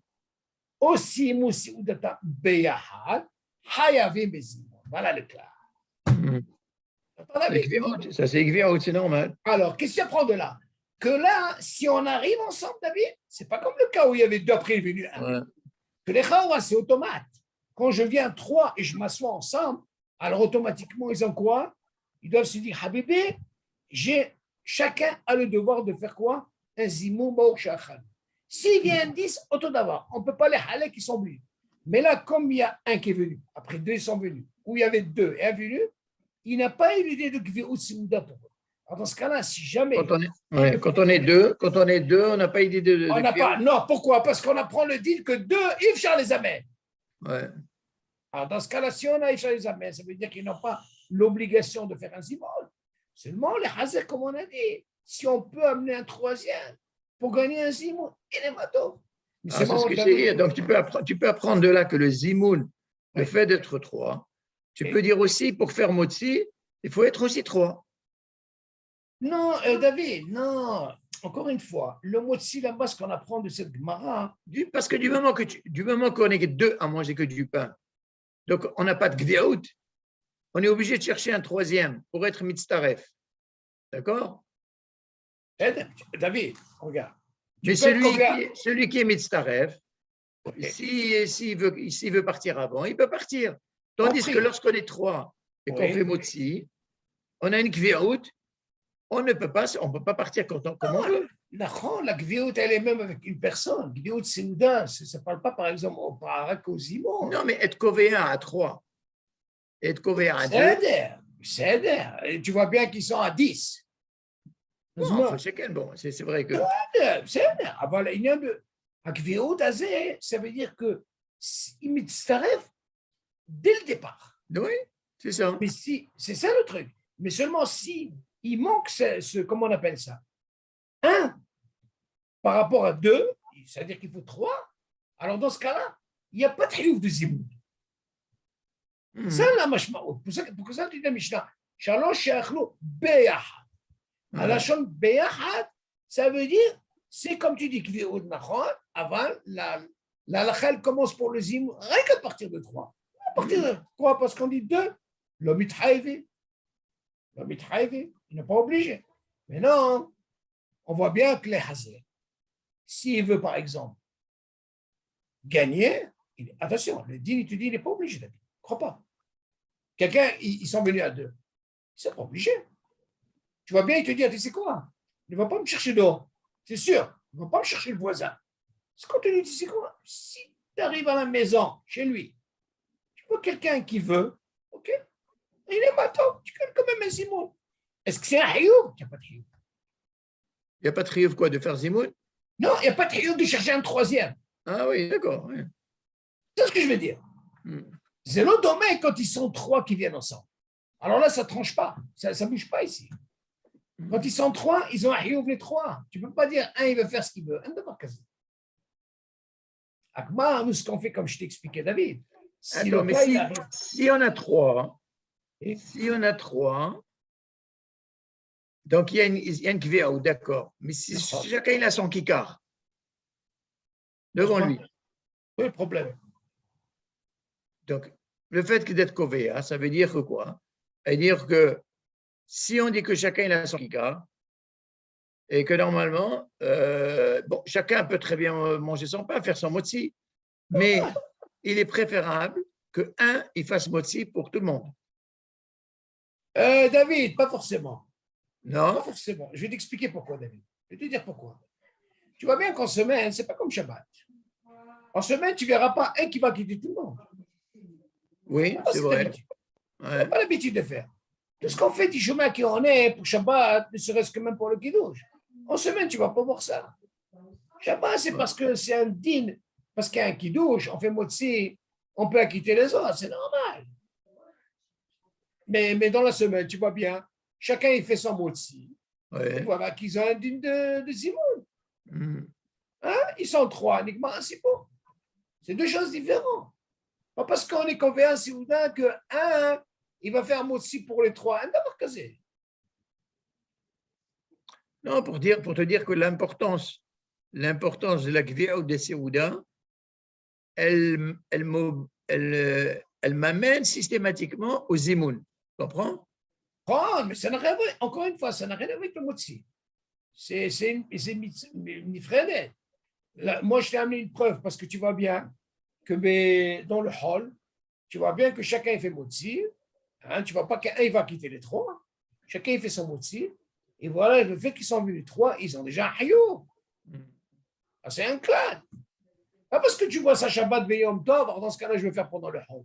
Aussi, seudatam beyahad. Hayavim bezimon. Voilà le klal. Ça, c'est Gviot, c'est normal. Alors, qu'est-ce qu'il apprend de là? Que là, si on arrive ensemble, David, c'est pas comme le cas où il y avait deux, après il est venu un. Que les Chawa, c'est automate. Quand je viens 3 et je m'assois ensemble, alors automatiquement, ils ont quoi? Ils doivent se dire, Habibé, chacun a le devoir de faire quoi? Un zimou baou shachal. S'il y a un 10, auto d'avoir. On ne peut pas les haler qui sont venus. Mais là, comme il y a un qui est venu, après 2 ils sont venus, ou il y avait 2 et un venu, il n'a pas eu l'idée de Gvi'ut Seuda pour eux. Alors dans ce cas-là, si jamais. Quand on est deux, on n'a pas idée de. On n'a pas. Non, pourquoi? Parce qu'on apprend le deal que 2, Ifchar les amène. Ouais. Alors dans ce cas-là, si on a Ifchar les amène, ça veut dire qu'ils n'ont pas l'obligation de faire un zimol. Seulement les Hazer, comme on a dit, si on peut amener un troisième pour gagner un zimol, il est mato. C'est ce que j'ai dit. Donc tu peux apprendre de là que le zimoul, le fait d'être 3. Tu peux dire aussi, pour faire Motsi, il faut être aussi 3. Non, David, non. Encore une fois, le Motsi, là-bas, ce qu'on apprend de cette Gemara. Parce que du moment qu'on est 2 à manger que du pain, donc on n'a pas de Gviaout, on est obligé de chercher un troisième pour être Mitztaref. D'accord? David, regarde. Mais celui qui est Mitztaref, s'il veut partir avant, il peut partir. Tandis que lorsqu'on est 3 et qu'on fait Motsi, on a une Gviaout, on ne peut pas partir comme on veut. La Gviaout, elle est même avec une personne. Gviaout Seuda, ça ne parle pas par exemple au Parak, aux Zimon. Non, mais être Kovéen à 3 et être Kovéen à 2. C'est tu vois bien qu'ils sont à 10. Non, c'est vrai que. C'est il y a de. Gviaout, ça veut dire que il mitzaref dès le départ. Oui, c'est ça. Mais c'est ça le truc. Mais seulement si il manque comment on appelle ça? 1 par rapport à 2, c'est-à-dire qu'il faut 3. Alors dans ce cas-là, il n'y a pas de triomphe de zimoun. Ça, la mashmaout. Pour ça, tu dis la Mishnah, Shalosh she'achlo beyahad. À la chambre beyahad, ça veut dire, c'est comme tu dis, kvi'ud nachon, avant, la lacha commence pour le zimoun, rien qu'à partir de 3. À partir de quoi? Parce qu'on dit 2, l'homme il n'est pas obligé. Mais non, on voit bien que les Hazer, s'il veut par exemple gagner, attention, le din, il te dit, il n'est pas obligé d'habiter. Ne crois pas. Quelqu'un, ils sont venus à 2. Ils ne sont pas obligés. Tu vois bien, il te dit, tu sais quoi? Il ne va pas me chercher dehors. C'est sûr. Il ne va pas me chercher le voisin. Ce qu'on te dit, c'est quoi? Si tu arrives à la maison, chez lui, tu vois quelqu'un qui veut, ok? Il est matin, tu connais quand même un Zimoun. Est-ce que c'est un Hioub? Il n'y a pas de Hioub. Il n'y a pas de triomphe quoi de faire Zimoun? Non, il n'y a pas de Hioub de chercher un troisième. Ah oui, d'accord. Oui. C'est ce que je veux dire. C'est le domaine quand ils sont trois qui viennent ensemble. Alors là, ça ne tranche pas. Ça ne bouge pas ici. Quand ils sont trois, ils ont un Hioub les trois. Tu ne peux pas dire un, il veut faire ce qu'il veut. Un d'abord quasi. Akma, nous, ce qu'on fait, comme je t'ai expliqué, David. Si attends, mais si on a trois, donc il y a une kvéa, d'accord. Mais si chacun il a son kikar devant lui. Oui, le problème. Donc, le fait d'être kovéa, ça veut dire que quoi? Ça veut dire que si on dit que chacun il a son kikar, et que normalement, bon, chacun peut très bien manger son pain, faire son motzi, mais il est préférable qu'un, il fasse motzi pour tout le monde. David, pas forcément. Non? Pas forcément. Je vais t'expliquer pourquoi, David. Je vais te dire pourquoi. Tu vois bien qu'en semaine, c'est pas comme Shabbat. En semaine, tu ne verras pas un qui va quitter tout le monde. Oui, c'est vrai. On n'a pas l'habitude de faire. Tout ce qu'on fait du chemin qui en est pour Shabbat, ne serait-ce que même pour le Kiddush. En semaine, tu ne vas pas voir ça. Shabbat, c'est parce que c'est un din, parce qu'il y a un Kiddush, on fait motzi, on peut acquitter les autres, c'est normal. Mais dans la semaine, tu vois bien, chacun il fait son motzi. Ouais. Voilà qu'ils ont un din de Zimoun. Hein? Ils sont trois, uniquement c'est bon. C'est deux choses différentes. Pas parce qu'on est convaincu si vous dites que un, il va faire motzi pour les trois. Un d'abord casé. Non, pour te dire que l'importance de la Gvia ou des Séouda, elle m'amène systématiquement au Zimoun. Tu comprends? Oh, mais ça n'a rien à voir, encore une fois, ça n'a rien à voir avec le motzi. C'est une ifrede. Moi, je t'ai amené une preuve parce que tu vois bien que dans le hall, tu vois bien que chacun fait motzi. Hein, tu ne vois pas qu'un va quitter les trois. Chacun fait son motzi. Et voilà, le fait qu'ils sont venus trois, ils ont déjà un hayou. C'est un clan. Pas parce que tu vois ça Shabbat Beyom Tov, dans ce cas-là, je vais faire pendant le hall. Dans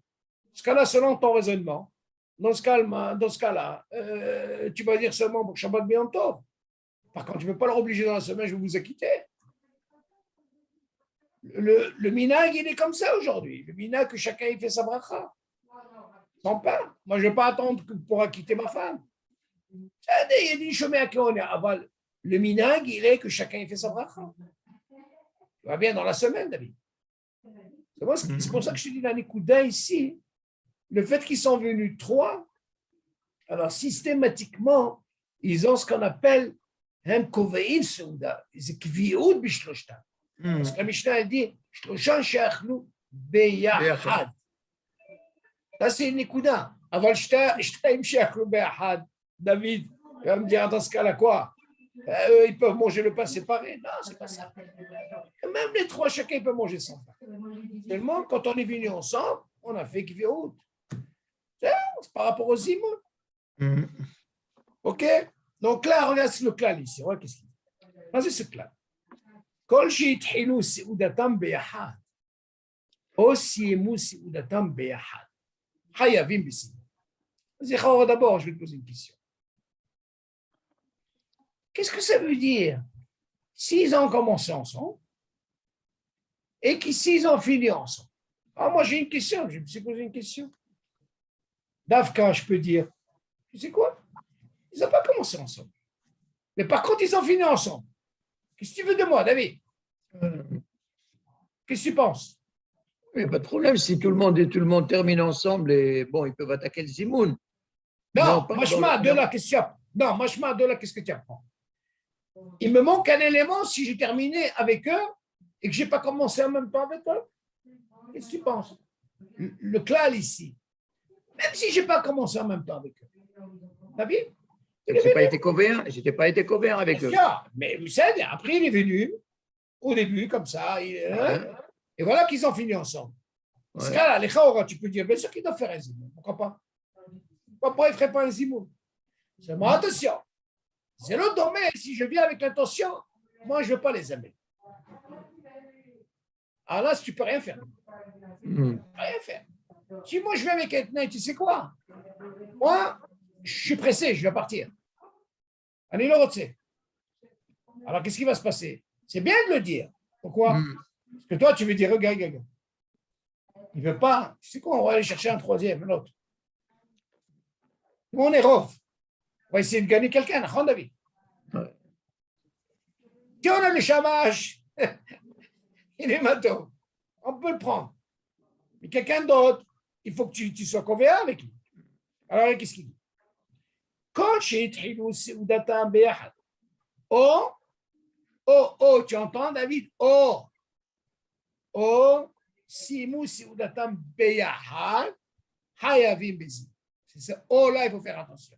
ce cas-là, selon ton raisonnement, dans ce cas-là, tu vas dire seulement pour Shabbat Beyom Tov. Par contre, tu ne peux pas leur obliger dans la semaine, je vais vous acquitter. Le minag, il est comme ça aujourd'hui. Le minag, que chacun il fait sa bracha. Sans pain. Moi, je ne vais pas attendre pour acquitter ma femme. Il y a des chemins à qui on est. Le minag, il est que chacun il fait sa bracha. Tu vas bien dans la semaine, David. C'est pour ça que je te dis dans les Kouda ici, le fait qu'ils sont venus trois, alors systématiquement, ils ont ce qu'on appelle un kovein souda, c'est kvioud bishloshta. Parce que la Mishnah dit shloshan she'achlu beyachad. Ça c'est une Kouda. Avant shtaim she'achlu beyachad, David, il va me dire dans ce cas-là quoi? Ils peuvent manger le pain séparé. Non, c'est pas ça. Même les trois, chacun peut manger son pain. Seulement, quand on est venus ensemble, on a fait kvioud. C'est par rapport aux Zimoun. OK? Donc là, regarde le clan ici. Regarde qu'est-ce qu'il dit. Vas-y, ce clan. Kol shi'ithilu se'udatam beyahad. O si'emu se'udatam beyahad. Hayavim b'simon. Vas-y, d'abord, je vais te poser une question. Qu'est-ce que ça veut dire s'ils ont commencé ensemble et s'ils ont fini ensemble? Ah, moi, j'ai une question. Je me suis posé une question. Dafka, je peux dire, tu sais quoi? Ils n'ont pas commencé ensemble. Mais par contre, ils ont fini ensemble. Qu'est-ce que tu veux de moi, David? Qu'est-ce que tu penses? Il n'y a pas de problème. Si tout le monde termine ensemble, et bon, ils peuvent attaquer le Zimoun. Non, Machma, de là, qu'est-ce que tu apprends? Il me manque un élément si j'ai terminé avec eux et que je n'ai pas commencé en même temps avec eux. Qu'est-ce que tu penses? Le klal ici. Même si je n'ai pas commencé en même temps avec eux. David? Je n'ai pas été couvert avec eux. Mais vous savez, après, il est venu, au début, comme ça, et voilà qu'ils ont fini ensemble. Dans ce cas-là, les Chaora, tu peux dire, bien sûr qu'ils doivent faire un zimoun. Pourquoi pas? Pourquoi ils ne feraient pas un zimoun? Seulement, attention, c'est l'autre domaine. Si je viens avec l'intention, moi, je ne veux pas les aimer. Alors là, tu ne peux rien faire. Rien faire. Si moi je vais avec un tu sais quoi? Moi, je suis pressé, je vais partir. Allez, le sait. Alors, qu'est-ce qui va se passer? C'est bien de le dire. Pourquoi? Parce que toi, tu veux dire, regarde. Il ne veut pas. Tu sais quoi? On va aller chercher un troisième, un autre. Nous, on est rough. On va essayer de gagner quelqu'un, David. Si on a le chamash, il est matin. On peut le prendre. Mais quelqu'un d'autre, il faut que tu sois convaincu avec lui. Alors, qu'est-ce qu'il dit? Quand tu entends, David? Simu Seudatam Beyahad, Hayavim Bezi. C'est ça. Là, il faut faire attention.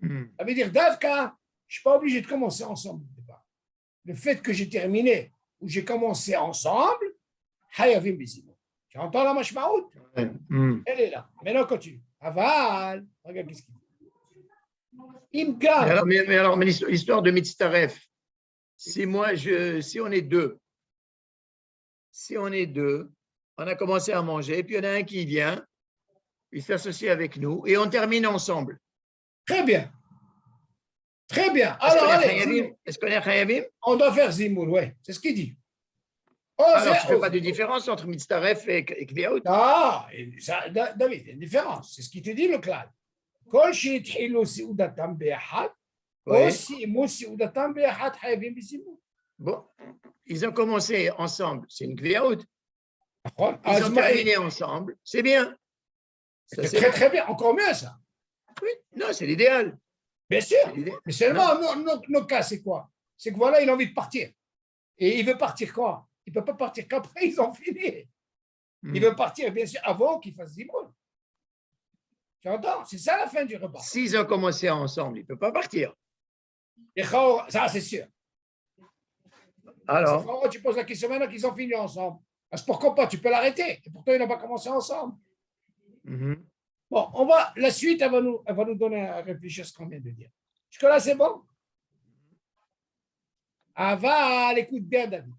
Ça veut dire, Davka, je ne suis pas obligé de commencer ensemble. Le fait que j'ai terminé ou j'ai commencé ensemble, Hayavim Bezi. Tu entends la mashmaout? Elle est là. Maintenant, continue. Aval, regarde qu'est-ce qu'il dit. Mais l'histoire de Mitztaref, si on est deux, on a commencé à manger, puis il y en a un qui vient, il s'associe avec nous et on termine ensemble. Très bien. Très bien. Alors, est-ce qu'on est Chayavim? On doit faire Zimoul, oui. C'est ce qu'il dit. Alors, tu ne fais pas de différence entre Mitztaref et Kviaout? Ah, David, il y a une différence. C'est ce qu'il te dit, le clad. Kol she'ithilu seudatam be'ahad, aussi seudatam be'ahad hayavim b'zimoul. Bon, ils ont commencé ensemble, c'est une Kviaout. Ils ont terminé ensemble, c'est bien. C'est très, très bien. Encore mieux, ça. Oui, non, c'est l'idéal. Bien sûr. Mais seulement, nos cas, c'est quoi? C'est que voilà, il a envie de partir. Et il veut partir quoi? Il ne peut pas partir qu'après, ils ont fini. Il veut partir, bien sûr, avant qu'ils fassent Zimoul. Tu entends? C'est ça la fin du repas. S'ils ont commencé ensemble, il ne peut pas partir. Et ça, c'est sûr. Alors, tu poses la question maintenant qu'ils ont fini ensemble. Parce que pourquoi pas? Tu peux l'arrêter. Et pourtant, ils n'ont pas commencé ensemble. Bon, la suite, elle va nous donner à réfléchir ce qu'on vient de dire. Jusque-là, c'est bon? Aval, écoute bien, David.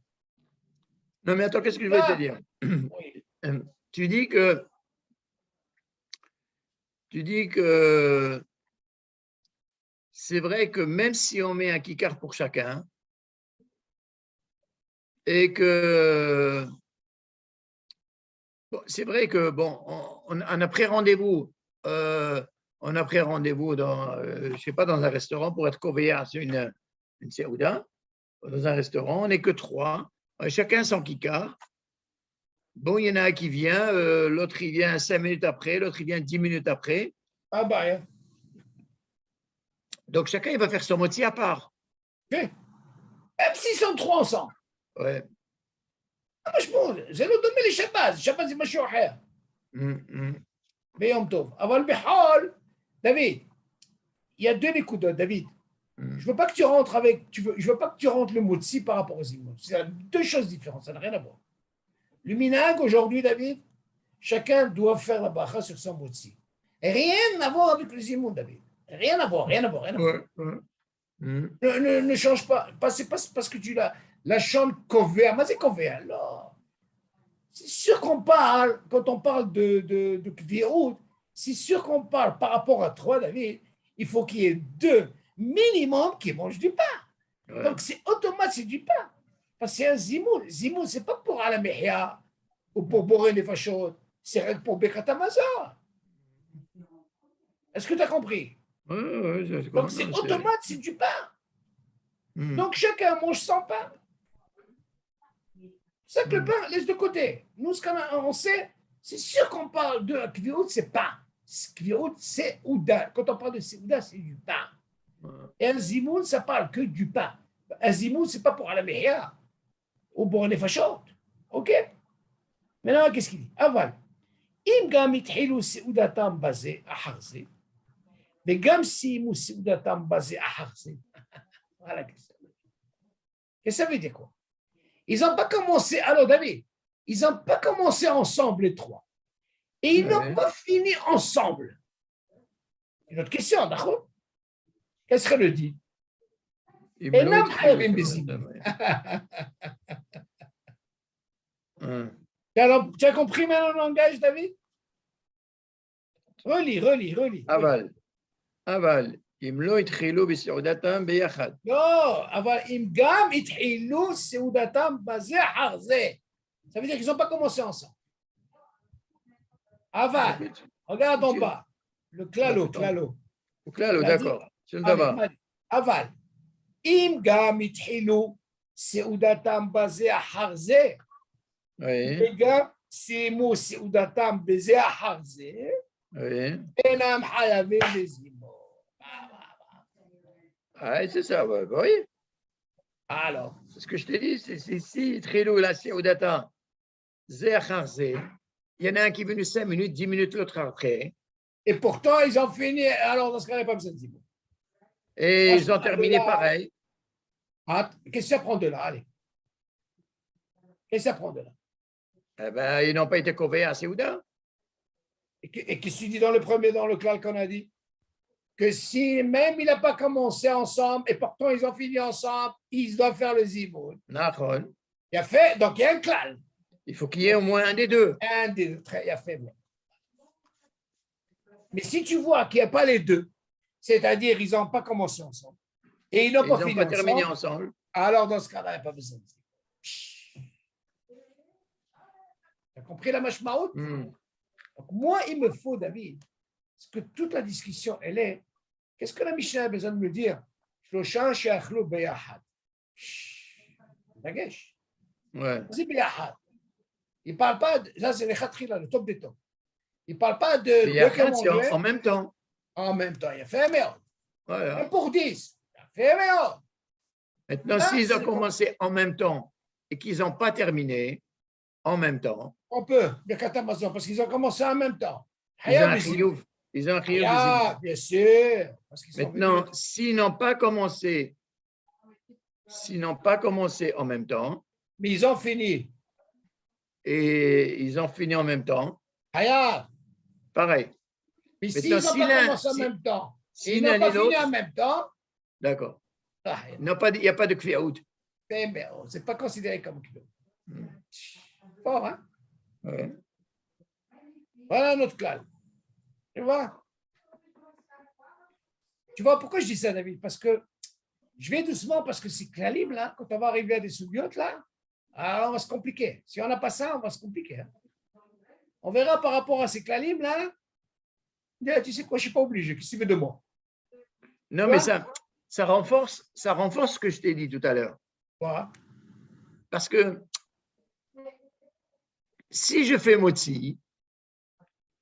Non, mais attends, qu'est-ce que je veux te dire? Oui. Tu dis que c'est vrai que même si on met un kikar pour chacun et que c'est vrai que on a pris rendez-vous. On a pris rendez-vous dans, je sais pas, dans un restaurant pour être covéa sur une seouda. Dans un restaurant, on n'est que 3. Chacun son kikar. Bon, il y en a un qui vient, l'autre il vient 5 minutes après, l'autre il vient 10 minutes après. Ah bah, hein. Donc chacun il va faire son moti à part. Même s'ils sont 3 ensemble. Ouais. مش مهم زي لو ضمن لي شباز زي مشروع حياه بيوم توف avant بحال David, il y a 2 écoutes, David. Je veux pas que tu rentres je veux pas que tu rentres le motzi par rapport aux zimoun. C'est 2 choses différentes, ça n'a rien à voir. Le minag aujourd'hui, David, chacun doit faire la bracha sur son motzi. Rien à voir avec le zimoun, David. Rien à voir. Ne change pas. C'est pas parce que tu la chante couvert. Mais c'est couvert, là. C'est sûr qu'on parle, quand on parle de Kviaout, c'est sûr qu'on parle par rapport à 3, David, il faut qu'il y ait 2 minimum qui mangent du pain. Ouais. Donc, c'est automatique, c'est du pain. Parce que c'est un zimoul. Zimoul, ce n'est pas pour Alamehia ou pour boire les fachot. C'est pour Bekatamazar. Est-ce que tu as compris? Donc, c'est automatique, c'est du pain. Donc, chacun mange son pain. C'est que le pain, laisse de côté. Nous, ce qu'on sait, c'est sûr qu'on parle de Kviaout, c'est pain. Kviaout, c'est Ouda. Quand on parle de Ouda, c'est du pain. Et un zimoun, ça parle que du pain. Un zimoun, ce n'est pas pour Alamehia ou pour les fachot. OK? Maintenant, qu'est-ce qu'il dit? Aval. Im gam ithilu seudatam basé à harzi. Mais gam simu seudatam basé à harzi. Voilà. Qu'est-ce que ça veut dire quoi? Ils n'ont pas commencé, alors David, ils n'ont pas commencé ensemble les 3. Et ils n'ont pas fini ensemble. Une autre question, d'accord? Qu'est-ce qu'elle le dit? Et non, Tu as compris maintenant le langage, David? Relis. אבל, אם לא התחילו בסעודתם ביחד. לא, אבל אם גם התחילו סעודתם בזה אחר זה. Ça veut dire qu'ils n'ont pas commencé ensemble. אבל, regarde en bas, le clalo. Le clalo, d'accord. אבל, אם גם התחילו סעודתם בזה אחר זה, וגם סיימו סעודתם בזה אחר זה, אינם חייבים לזימון. Ah, c'est ça, vous voyez? Alors, c'est ce que je t'ai dit, c'est ici, Trilou, la Seoudata, Zéacharze. Il y en a un qui est venu 5 minutes, 10 minutes, l'autre après. Et pourtant, ils ont fini. Alors, dans ce cas, il n'y a pas besoin de Zimon. Et ils ont terminé pareil. Ah, qu'est-ce que ça prend de là? Allez. Qu'est-ce que ça prend de là? Eh bien, ils n'ont pas été convaincus à Séouda. Et qu'est-ce que tu dis dans le clal qu'on a dit? Que si même il n'a pas commencé ensemble et pourtant ils ont fini ensemble, ils doivent faire le zimoun. Nachon. Il a fait, donc il y a un clal. Il faut qu'il y ait au moins un des deux. Un des deux, il a fait. Mais si tu vois qu'il n'y a pas les deux, c'est-à-dire ils n'ont pas commencé ensemble et ils n'ont pas fini terminé ensemble, alors dans ce cas-là, il n'y a pas besoin de zimoun. Tu as compris la mashmaout? Donc moi, il me faut, David, parce que toute la discussion, elle est. Qu'est-ce que la Mishnah a besoin de me dire? Shloshan she'achlu beyachad. Dagesh. Ouais. C'est beyachad. Il ne parle pas de. Là, c'est le khatrila, le top des tops. Il ne parle pas de. Beyachad, c'est en même temps. En même temps, il a fait un méod. Voilà. 1 pour 10. Il a fait un méod. Maintenant, s'ils ont commencé en même temps et qu'ils n'ont pas terminé en même temps. On peut, parce qu'ils ont commencé en même temps. Ils ont un chiyuv. Bien sûr. Maintenant, s'ils n'ont pas commencé en même temps. Mais ils ont fini. Et ils ont fini en même temps. Pareil. Mais s'ils n'ont pas commencé en même temps, s'ils n'ont pas fini en même temps. D'accord. Il n'y a pas de kviaout. Ce n'est pas considéré comme kviaout. Fort, hein? Ouais. Voilà notre clal. Tu vois? Tu vois pourquoi je dis ça, David? Parce que je vais doucement, parce que c'est clalim, là, quand on va arriver à des soubiotes, là, alors on va se compliquer. Si on n'a pas ça, on va se compliquer. Hein? On verra par rapport à ces clalim, là. Tu sais quoi, je ne suis pas obligé. Qu'est-ce que tu veux de moi? Non, mais ça renforce ce que je t'ai dit tout à l'heure. Voilà. Parce que si je fais motzi,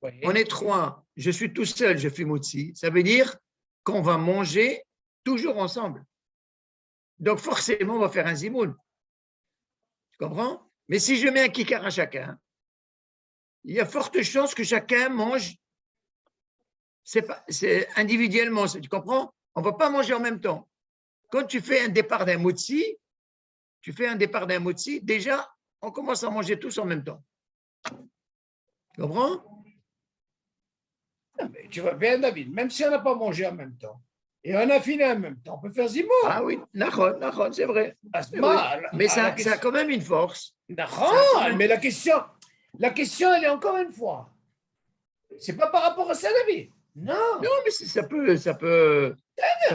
oui. On est 3, je suis tout seul, je fais motzi, ça veut dire qu'on va manger toujours ensemble. Donc forcément, on va faire un zimoun. Tu comprends? Mais si je mets un kikar à chacun, il y a forte chance que chacun mange c'est individuellement, tu comprends? On ne va pas manger en même temps. Quand tu fais un départ d'un motzi, déjà, on commence à manger tous en même temps. Tu comprends? Mais tu vois bien, David, même si on n'a pas mangé en même temps et on a fini en même temps, on peut faire zimoun. Ah oui, Nachon, c'est vrai. Mais ça a quand même une force. Nachon, mais la question, elle est encore une fois. C'est pas par rapport à ça, David. Non. Non, mais ça peut.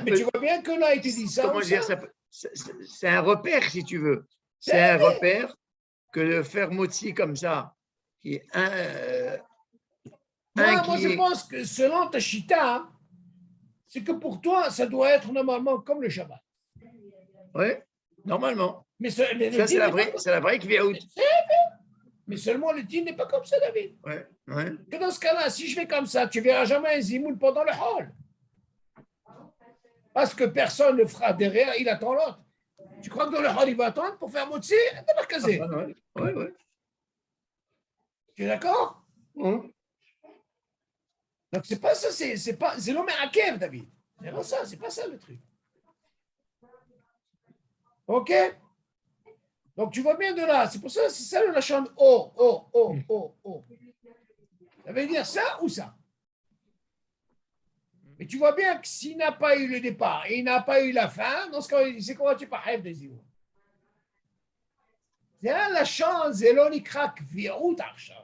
Mais tu vois bien que là, il te dit ça. Comment dire, c'est un repère, si tu veux. C'est un repère que de faire motzi comme ça, qui est moi, je pense que selon ta chita, c'est que pour toi, ça doit être normalement comme le Shabbat. Oui, normalement. Mais ça, c'est la vraie kviaout. Mais seulement le din n'est pas comme ça, David. Ouais. Que dans ce cas-là, si je fais comme ça, tu ne verras jamais un zimoun pendant le hall. Parce que personne ne fera derrière, il attend l'autre. Tu crois que dans le hall, il va attendre pour faire motzi? Oui. Tu es d'accord? Donc, c'est pas ça, c'est l'homme à Kev, David. C'est pas ça le truc. OK? Donc, tu vois bien de là. C'est pour ça, c'est ça le lachon oh. Ça veut dire ça ou ça? Mais tu vois bien que s'il n'a pas eu le départ et il n'a pas eu la fin, dans ce cas, c'est comment tu pas rêve des yeux. זה הלשון, זה לא נקרא קביעות עכשיו.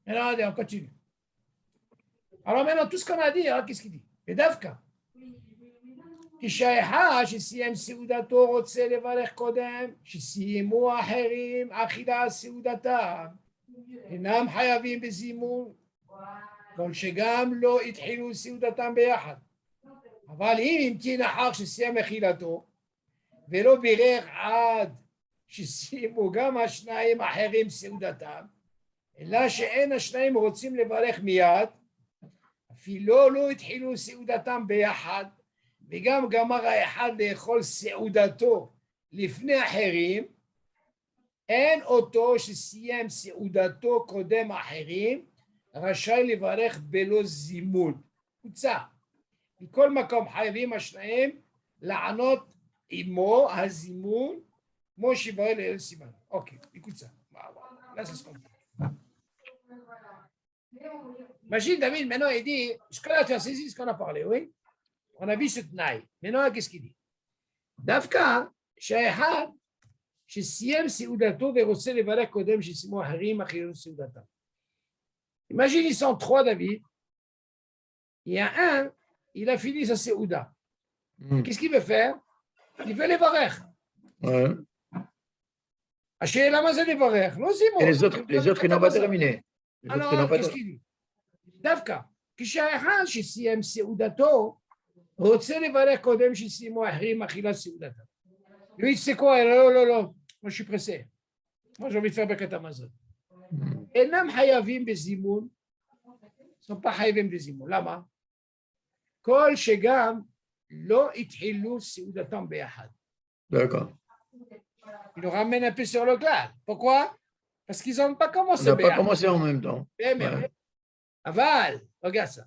Regardez, on continue. Alors maintenant, tout ce qu'on a dit, hein, qu'est-ce qu'il dit? ודווקא. כשהאחד שסיים סעודתו רוצה לברך קודם, שסיימו האחרים אכילה סעודתם, אינם חייבים בזימון, כל שגם לא התחילו סעודתם ביחד. אבל אם המתין אחר שסיים אכילתו, ולא בירך עד שסיימו גם השניים האחרים סעודתם, אלא שאין השניים רוצים לברך מיד, אפילו לא התחילו סעודתם ביחד, וגם גמר האחד לאכול סעודתו לפני אחרים, אין אותו שסיים סעודתו קודם אחרים, רשאי לברך בלא זימון. קוצה. מכל מקום חייבים השניים לענות עמו הזימון, כמו שיברא לאל סימן. אוקיי, קוצה. Là, ça se comprend. Imagine, David, maintenant, il dit, jusque-là, tu as saisi ce qu'on a parlé, oui? On a vu ce tenaille. Maintenant, qu'est-ce qu'il dit? דווקא שהאחד שסיים סעודתו ורוצה לברך קודם שסיימו אחרים אחרים סעודתם. Imagine, ils sont trois, David. Il y a un, il a fini sa séouda. Qu'est-ce qu'il veut faire? Il veut les varer. Ouais. Lama זה לברך, לא זימון. Et les autres, ils n'ont pas terminé. Alors, qu'est-ce qu'il dit? דווקא, כשהאחד שסיים סעודתו, רוצה לברך קודם שסיימו אחרים אכילת סעודתם. Lui, c'est quoi? Non, moi je suis pressé. Moi j'ai envie de faire ברכת המזון. אינם חייבים בזימון, ils sont pas חייבים בזימון. למה? כל שגם לא התחילו סעודתם ביחד. D'accord. Il nous ramène un peu sur le clair. Pourquoi? Parce qu'ils n'ont pas commencé. On n'a pas commencé en même temps. Ouais. Aval, regarde ça.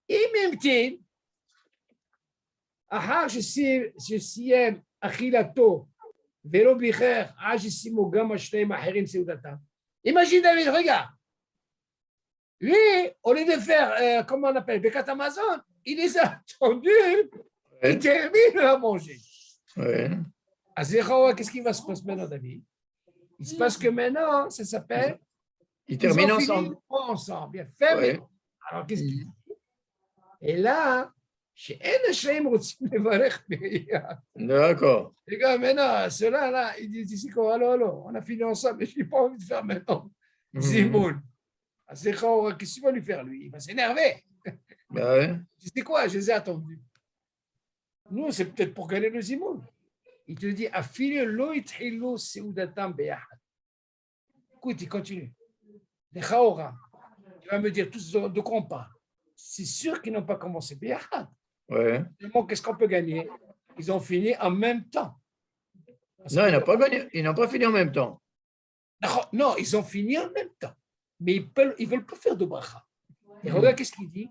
Imemtin, אחר שסיים אכילתו ולא ביכר עד שסיימו גם השניים האחרים סעודתם. Imagine David, regarde. Lui, au lieu de faire, comment on appelle, ברכת המזון, il les a attendus qu'ils terminent à manger. Ouais. Qu'est-ce qui va se passer maintenant, David? Il se passe que maintenant, ça s'appelle. Ils terminent ensemble. Ensemble, bien fait. Ouais. Alors, qu'est-ce qu'il dit? Et là, chez Enachem, D'accord. Les gars, maintenant, ceux-là, là, ils disent ici quoi? Allô, on a fini ensemble, mais je n'ai pas envie de faire maintenant. Zimoun. Qu'est-ce qu'il va lui faire, lui? Il va s'énerver. Bah ouais. Tu sais quoi? Je les ai attendus. Nous, c'est peut-être pour gagner le Zimoun. Il te dit, écoute, il continue. Les Chaora, tu vas me dire tous de quoi on parle. C'est sûr qu'ils n'ont pas commencé Béhad. Ouais. Qu'est-ce qu'on peut gagner? Ils ont fini en même temps. Non, ils n'ont pas gagné. Ils n'ont pas fini en même temps. Non, ils ont fini en même temps. Mais ils ne veulent pas faire de bracha. Et regarde qu'est-ce qu'il dit.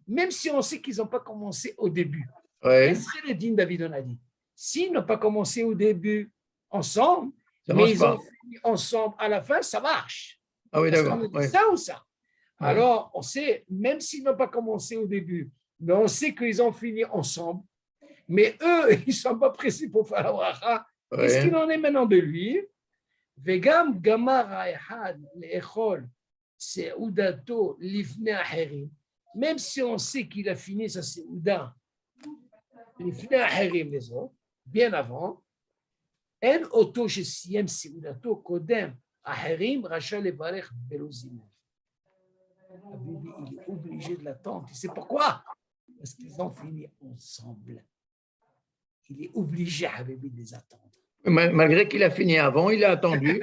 Même si on sait qu'ils n'ont pas commencé au début. Ouais. Quel serait le din David on a dit? S'ils n'ont pas commencé au début ensemble, ça mais ils ont fini ensemble à la fin, ça marche. Ah oui, d'accord. Ouais. Ça ou ça? Ouais. Alors, on sait, même s'ils n'ont pas commencé au début, mais on sait qu'ils ont fini ensemble, mais eux, ils ne sont pas pressés pour faire la bracha. Ouais. Qu'est-ce qu'il en est maintenant de lui? Vegam gamar ha'echad le'echol se'udato lifnei acherim. Même si on sait qu'il a fini sa se'uda לפני האחרים לזאת, bien avant, אין אותו שסיים סעודתו קודם, האחרים רשאי לברך בלא זימון. Habibi, il est obligé de l'attendre. Tu sais pourquoi? Parce qu'ils ont fini ensemble. Il est obligé, Habibi, de les attendre. Malgré qu'il a fini avant, il a attendu.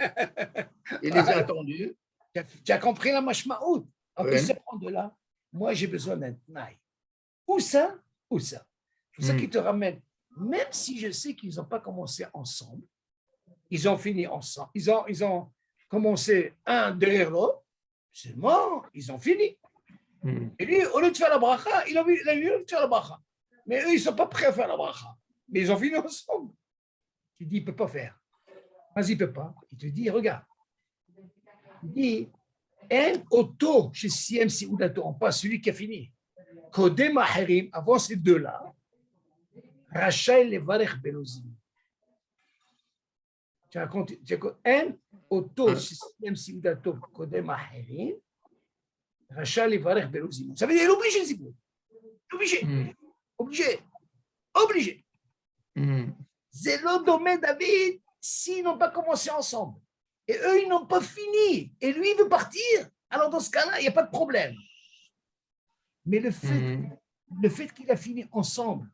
Il les a attendus. Tu as compris la mashmaout? Alors, il se prend de là. Moi, j'ai besoin d'un tnaï. Ou ça, ou ça. C'est ça qui te ramène. Même si je sais qu'ils n'ont pas commencé ensemble, ils ont fini ensemble. Ils ont commencé un derrière l'autre. C'est mort, ils ont fini. Et lui, au lieu de faire la bracha, il a envie de faire la bracha. Mais eux, ils ne sont pas prêts à faire la bracha. Mais ils ont fini ensemble. Tu dis, il ne peut pas faire. Vas-y, il ne peut pas. Il te dit, regarde. Il dit, en auto chez Siem Sioudato, on passe celui qui a fini. Kodem Aherim, avant ces deux-là, רשאי לברך בלא זימון. אין אותו שסיים סעודתו קודם האחרים, רשאי לברך בלא זימון. Ça veut dire, il est obligé de zimoun. Obligé. C'est l'eau d'Omé David s'ils n'ont pas commencé ensemble. Et eux, ils n'ont pas fini. Et lui, il veut partir. Alors, dans ce cas-là, il n'y a pas de problème. Mais le fait qu'il a fini ensemble,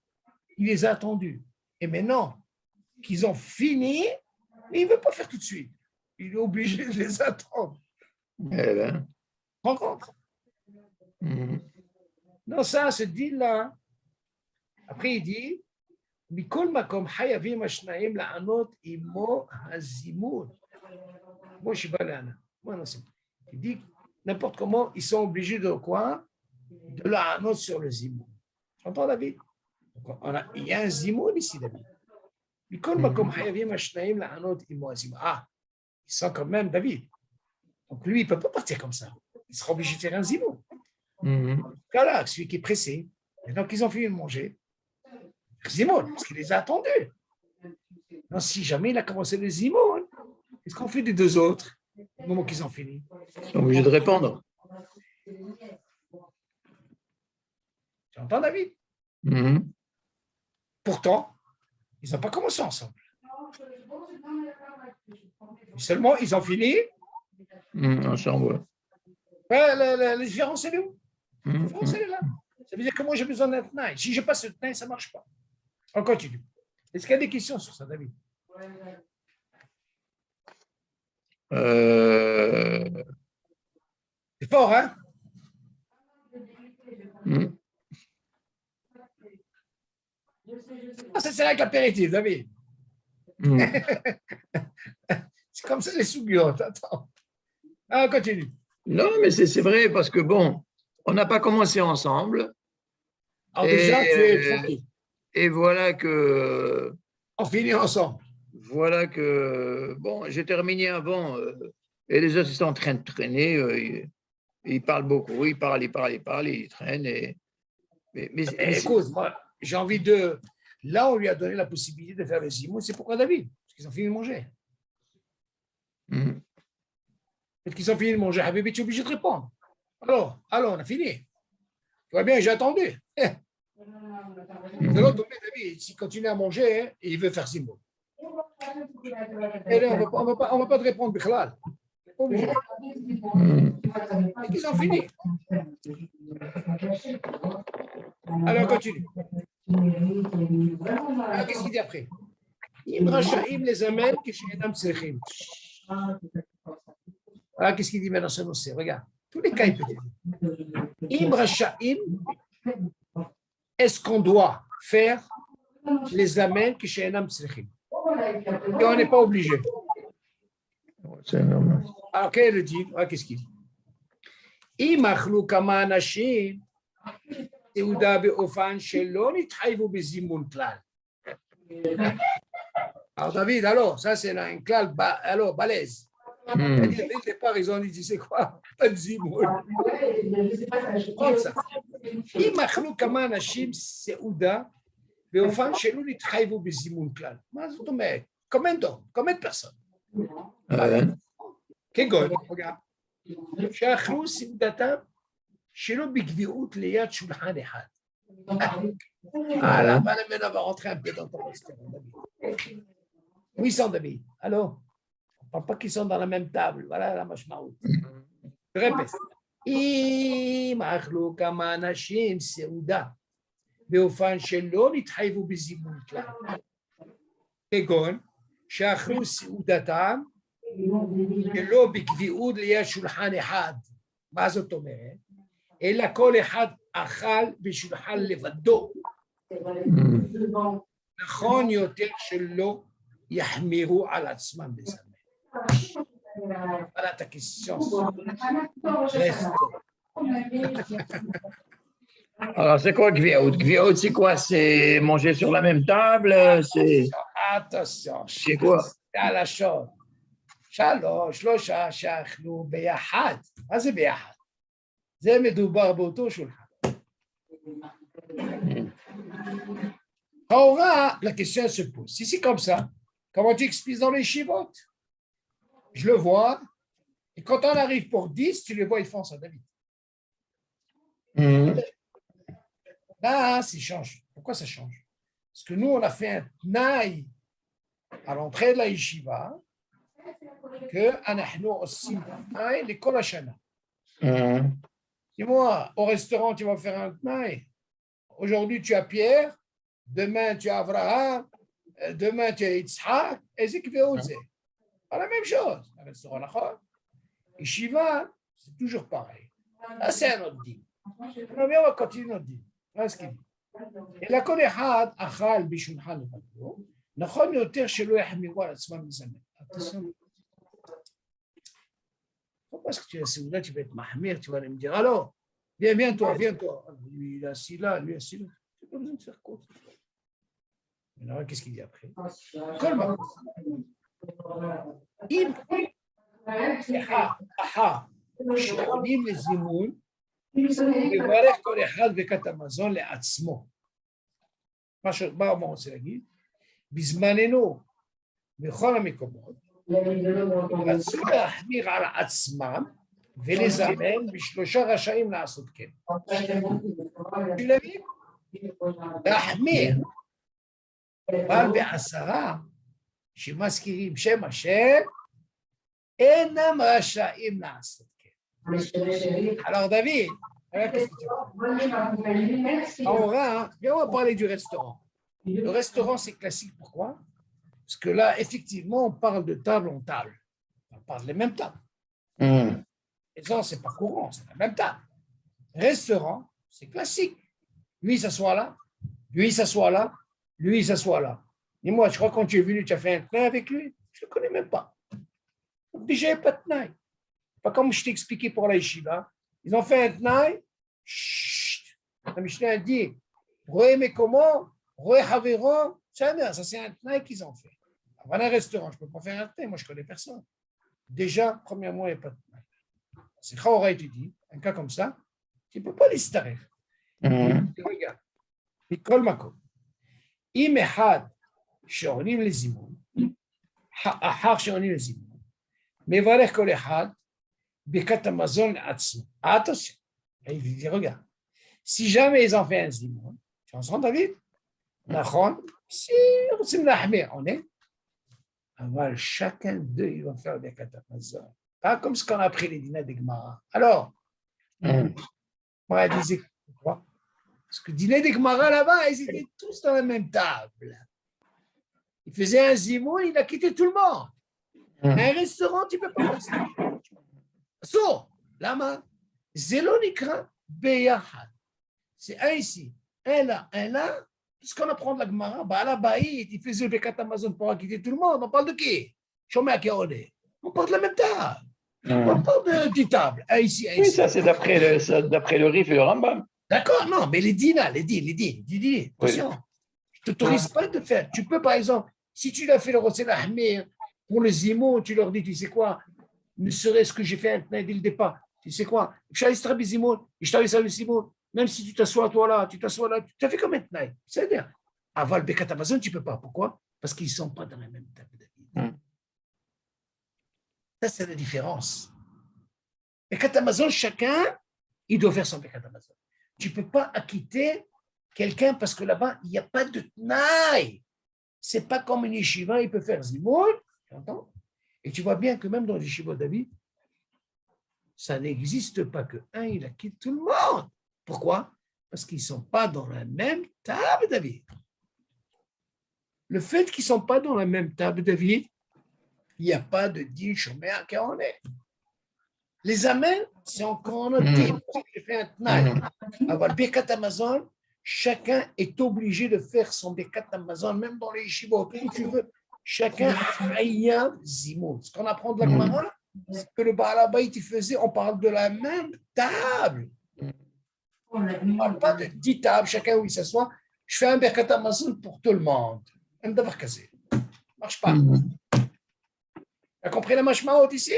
il les a attendus. Et maintenant qu'ils ont fini, il ne veut pas faire tout de suite. Il est obligé de les attendre. Rencontre. Non, ça, ce deal-là. Après, il dit, Mikol makom hayavim ashnaim la'anot imo hazimoun. Moi, je suis balana. Moi, non, c'est. Il dit, n'importe comment, ils sont obligés de quoi? De la'anot sur le zimoun. Tu entends, David? Il y a un zimoun ici, David. Mikol makom hayavim ashnaim la'anot imo hazimoun. Ah, il sent quand même David. Donc, lui, il ne peut pas partir comme ça. Il sera obligé de faire un zimoun. Voilà, celui qui est pressé. Et donc, ils ont fini de manger. Zimoun, parce qu'il les a attendus. Non, si jamais il a commencé le Zimoun, qu'est-ce qu'on fait des deux autres au moment qu'ils ont fini? Ils sont obligés de répondre. Tu entends, David? Pourtant, ils n'ont pas commencé ensemble. Seulement, ils ont fini. Ensemble. La différence, elle est où? La différence, elle est là. Ça veut dire que moi, j'ai besoin d'un tenaille. Si je passe le tenaille, ça ne marche pas. On continue. Est-ce qu'il y a des questions sur ça, David? C'est fort, hein? Ça, c'est avec l'apéritif, David. C'est comme ça les sougiotes. Attends. Ah, continue. Non, mais c'est vrai, parce que bon, on n'a pas commencé ensemble. Alors déjà, tu es tranquille. Et voilà que... On finit ensemble. Voilà que... Bon, j'ai terminé avant, et les autres, ils sont en train de traîner. Ils parlent beaucoup, ils parlent, ils traînent. Mais écoute, moi, j'ai envie de... Là, on lui a donné la possibilité de faire le zimoun. C'est pourquoi David? Parce qu'ils ont fini de manger. Parce qu'ils ont fini de manger. Habibi, tu es obligé de répondre. Alors, on a fini. Tu vois bien, j'ai attendu. De l'autre côté, David, s'il continue à manger, il veut faire zimoun. Et là, on ne va pas te répondre, Bichlal. Obligé. Et qu'ils ont fini. Alors, continue. Ah, qu'est-ce qu'il dit après? Im Rachaim les amène que chez Adam Tsechim. Ah, qu'est-ce qu'il dit maintenant ce dossier? Regarde, tous les cas, il peut dire. Im Rachaim, est-ce qu'on doit faire les amènes que chez Adam Tsechim? Et on n'est pas obligé. Alors, quel est le dit? Ah, qu'est-ce qu'il dit? Im Achlou Kama Anashim. Alors David, alors, ça c'est un clal alors balèze. Dès le départ, ils ont dit, tu sais quoi, pas de zimoun. Prends ça. Imachlu kama anashim seuda beofan shelo nitchayvu bezimoun klal. מה זאת אומרת? Combien d'hommes? Combien de personnes? כגון, regarde. שאכלו סעודתם שלא בקביעות ליד שולחן אחד. Ah là, maintenant, on va rentrer un peu dans ton restaurant, David. Où ils sont, David? Allô? On ne parle pas qu'ils sont dans la même table. Voilà la mashmaout. Je répète. אם אכלו כמה אנשים סעודה באופן שלא נתחייבו בזימון כלל, כגון שאכלו סעודתם שלא בקביעות ליד שולחן אחד. מה זאת אומרת? אלא כל אחד אכל בשולחן לבדו. נכון יותר שלא יחמירו על עצמם בזמן. Voilà ta question. Alors, c'est quoi Gviout? Gviout, c'est quoi? C'est manger sur la même table? Attention. C'est quoi? על השור. 3 שאכלו ביחד. מה זה ביחד? זה מדובר באותו שולחן. Aura, la question se pose. Si c'est comme ça, comment tu expliques dans les chivotes? Je le vois, et quand on arrive pour 10, tu les vois, ils font ça, David. Là, ça change. Pourquoi ça change? Parce que nous, on a fait un tnaï à l'entrée de la yeshiva que anahnu aussi tnaï les kol hashana. Dis-moi, au restaurant, tu vas faire un tnaï. Aujourd'hui, tu as Pierre, demain, tu as Abraham, demain, tu as Yitzhak, et c'est pas la même chose. Le restaurant, yeshiva, c'est toujours pareil. Là, c'est un autre dit. Non, mais on va continuer notre dit. Voilà ce qu'il dit. אלא כל אחד אכל בשולחן לבדו, נכון יותר שלא יחמירו על עצמם מזמן. Parce que tu es assis là, tu vas être mahmir, tu vas me dire, alors, viens toi. Lui, il est assis là, lui, assis là. Tu n'as pas besoin de faire quoi. Alors, qu'est-ce qu'il dit après? Colma. Im. Aha. שעולים לזימון, לברך כל אחד בכת המזון לעצמו. מה הוא רוצה להגיד? בזמננו, בכל המקומות, רצו להחמיר על עצמם ולזמן בשלושה רשאים לעשות כן. להחמיר, אבל בעשרה שמזכירים שם השם, אינם רשאים לעשות כן. Alors David, qu'est-ce que tu veux? On va parler du restaurant. Le restaurant, c'est classique. Pourquoi? Parce que là, effectivement, on parle de table en table. On parle des mêmes tables. Et ça, c'est pas courant, c'est la même table. Restaurant, c'est classique. Lui, il s'assoit là, lui, il s'assoit là, lui, il s'assoit là. Et moi, je crois que quand tu es venu, tu as fait un tnaï avec lui. Je ne le connais même pas. Donc, déjà, il n'y a pas de tnaï. Pas comme je t'ai expliqué pour la yeshiva. Ils ont fait un tnaï. Chut. La Mishnah a dit, Roé Mekomo, Roé Haveron, ça c'est un tnaï qu'ils ont fait. Avant un restaurant, je ne peux pas faire un tnaï, moi je ne connais personne. Déjà, premièrement, il n'y a pas de tnaï. C'est quand aura été dit, un cas comme ça, tu ne peux pas les starer. Regarde, Mikol Makom. Im Ehad, שעונים לזימון, אחר שעונים לזימון, מברך כל אחד, Bekat Amazon Atsu. Attention. Il dit, regarde, si jamais ils ont fait un zimoun, tu entends David? Si on est, alors chacun d'eux, ils vont faire Bekat Amazon. Pas comme ce qu'on a appris les dîners des Gemara. Alors, moi, je disais, pourquoi? Parce que dîner des Gemara là-bas, ils étaient tous dans la même table. Il faisait un zimoun, il a quitté tout le monde. Un restaurant, tu ne peux pas faire ça. So, lama, Zelonikra Beyahad. C'est un ici, un là. Ce qu'on apprend de la Gemara, là-bas, il faisait le Bekat Amazon pour quitter tout le monde. On parle de qui? Chomé à Kéolé. On parle de la même table. On parle de 10 tables. Un ici, un ici. Oui, ça, c'est d'après le Rif et le Rambam. D'accord, non, mais les dîners, attention. Oui. Je ne t'autorise pas de faire. Tu peux, par exemple, si tu l'as fait le Rossel Ahmir pour le Zimo, tu leur dis, tu sais quoi? Ne serait-ce que j'ai fait un tnaï dès le départ. Tu sais quoi? Même si tu t'assois toi là, tu as fait comme un tnaï. C'est-à-dire, avoir le Bekat Amazon, tu ne peux pas. Pourquoi? Parce qu'ils ne sont pas dans la même table David. Ça, c'est la différence. Bekat Amazon, chacun, il doit faire son Bekat Amazon. Tu ne peux pas acquitter quelqu'un parce que là-bas, il n'y a pas de tnaï. Ce n'est pas comme une yeshiva, il peut faire zimoun, tu entends? Et tu vois bien que même dans les yeshivot David, ça n'existe pas que un, il a quitté tout le monde. Pourquoi? Parce qu'ils ne sont pas dans la même table, David. Le fait qu'ils ne sont pas dans la même table, David, il n'y a pas de din chomé à Kaoné. Les amens, c'est encore un autre type. J'ai fait un tnaï. Avoir le Bekat Amazon, chacun est obligé de faire son Bekat Amazon, même dans les yeshivot, où tu veux. Chacun a zimoun. Ce qu'on apprend de la Gemara, c'est que le Baal Habayit il faisait, on parle de la même table. On ne parle pas de 10 tables, chacun où il s'assoit. Je fais un Bekat Amazon pour tout le monde. Un d'avoir cassé. Ça ne marche pas. Tu as compris la mashmaot ici?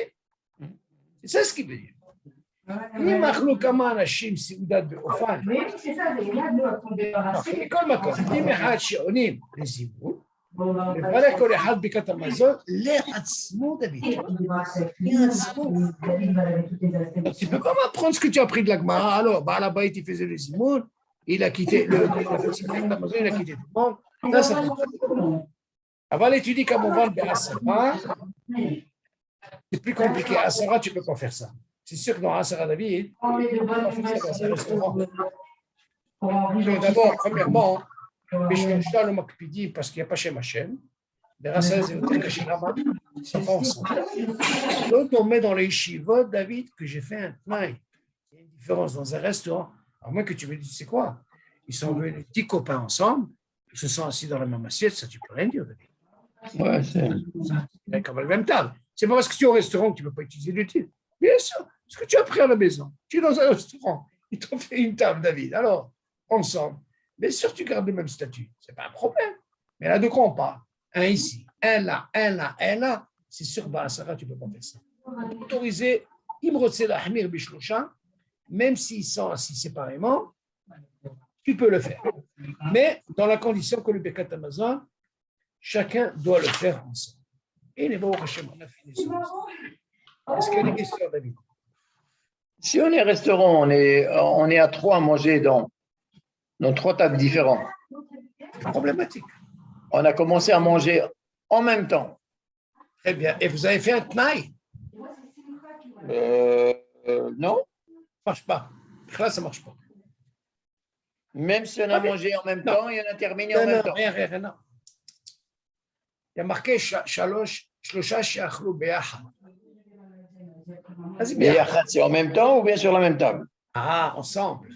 C'est ça ce qu'il veut dire. אם אכלו כמה אנשים סעודת באופן, מכל מקום, אם אחד שעונים לזימון, לברך כל אחד ברכת המזון לעצמו דוד. Tu ne peux pas m'apprendre ce que tu as appris de la Gemara. Alors, Baal Habayit, il faisait le zimoun, il a quitté le Amazon, il a quitté tout le monde. Là, ça fait. Avant l'étudier comme on va le Béasara, c'est plus compliqué. À Asara, tu ne peux pas faire ça. C'est sûr que dans Asara David, tu ne peux pas faire ça dans un restaurant. D'abord, premièrement, le Makpidi, parce qu'il n'y a pas chez Machem, les Rassas et les Kachirama, ils ne sont pas ensemble. L'autre, on met dans les yeshivot, David, que j'ai fait un tnaï. Il y a une différence dans un restaurant. À moins que tu me dises, c'est quoi? Ils sont venus 10 copains ensemble, ils se sont assis dans la même assiette, ça tu peux rien dire, David. Ouais, c'est. Comme à la même table. C'est pas parce que tu es au restaurant que tu ne peux pas utiliser l'utile. Bien sûr, ce que tu as pris à la maison. Tu es dans un restaurant, ils t'ont fait une table, David. Alors, ensemble. Bien sûr, tu gardes le même statut. Ce n'est pas un problème. Mais là, de quoi on parle? Un ici, un là, un là, un là. C'est sûr, Sarah, tu ne peux pas faire ça. Autoriser, Imrotsela Hamir Bishlosha, même s'ils sont assis séparément, tu peux le faire. Mais dans la condition que le Birkat Hamazon, chacun doit le faire ensemble. Et les Baruch Hashem, on a fini ça. Est-ce qu'il y a des questions, David? Si on est restaurant, on est à 3 à manger dans 3 tables différentes. Problématique. On a commencé à manger en même temps. Très bien. Et vous avez fait un tnaï? Non. Ça ne marche pas. Là, ça ne marche pas. Même si on a mangé en même temps et on a terminé en même temps. Rien, non. Il y a marqué Shlosha she'achlu be'achad. Be'achad, c'est en même temps ou bien sur la même table? Ah, ensemble.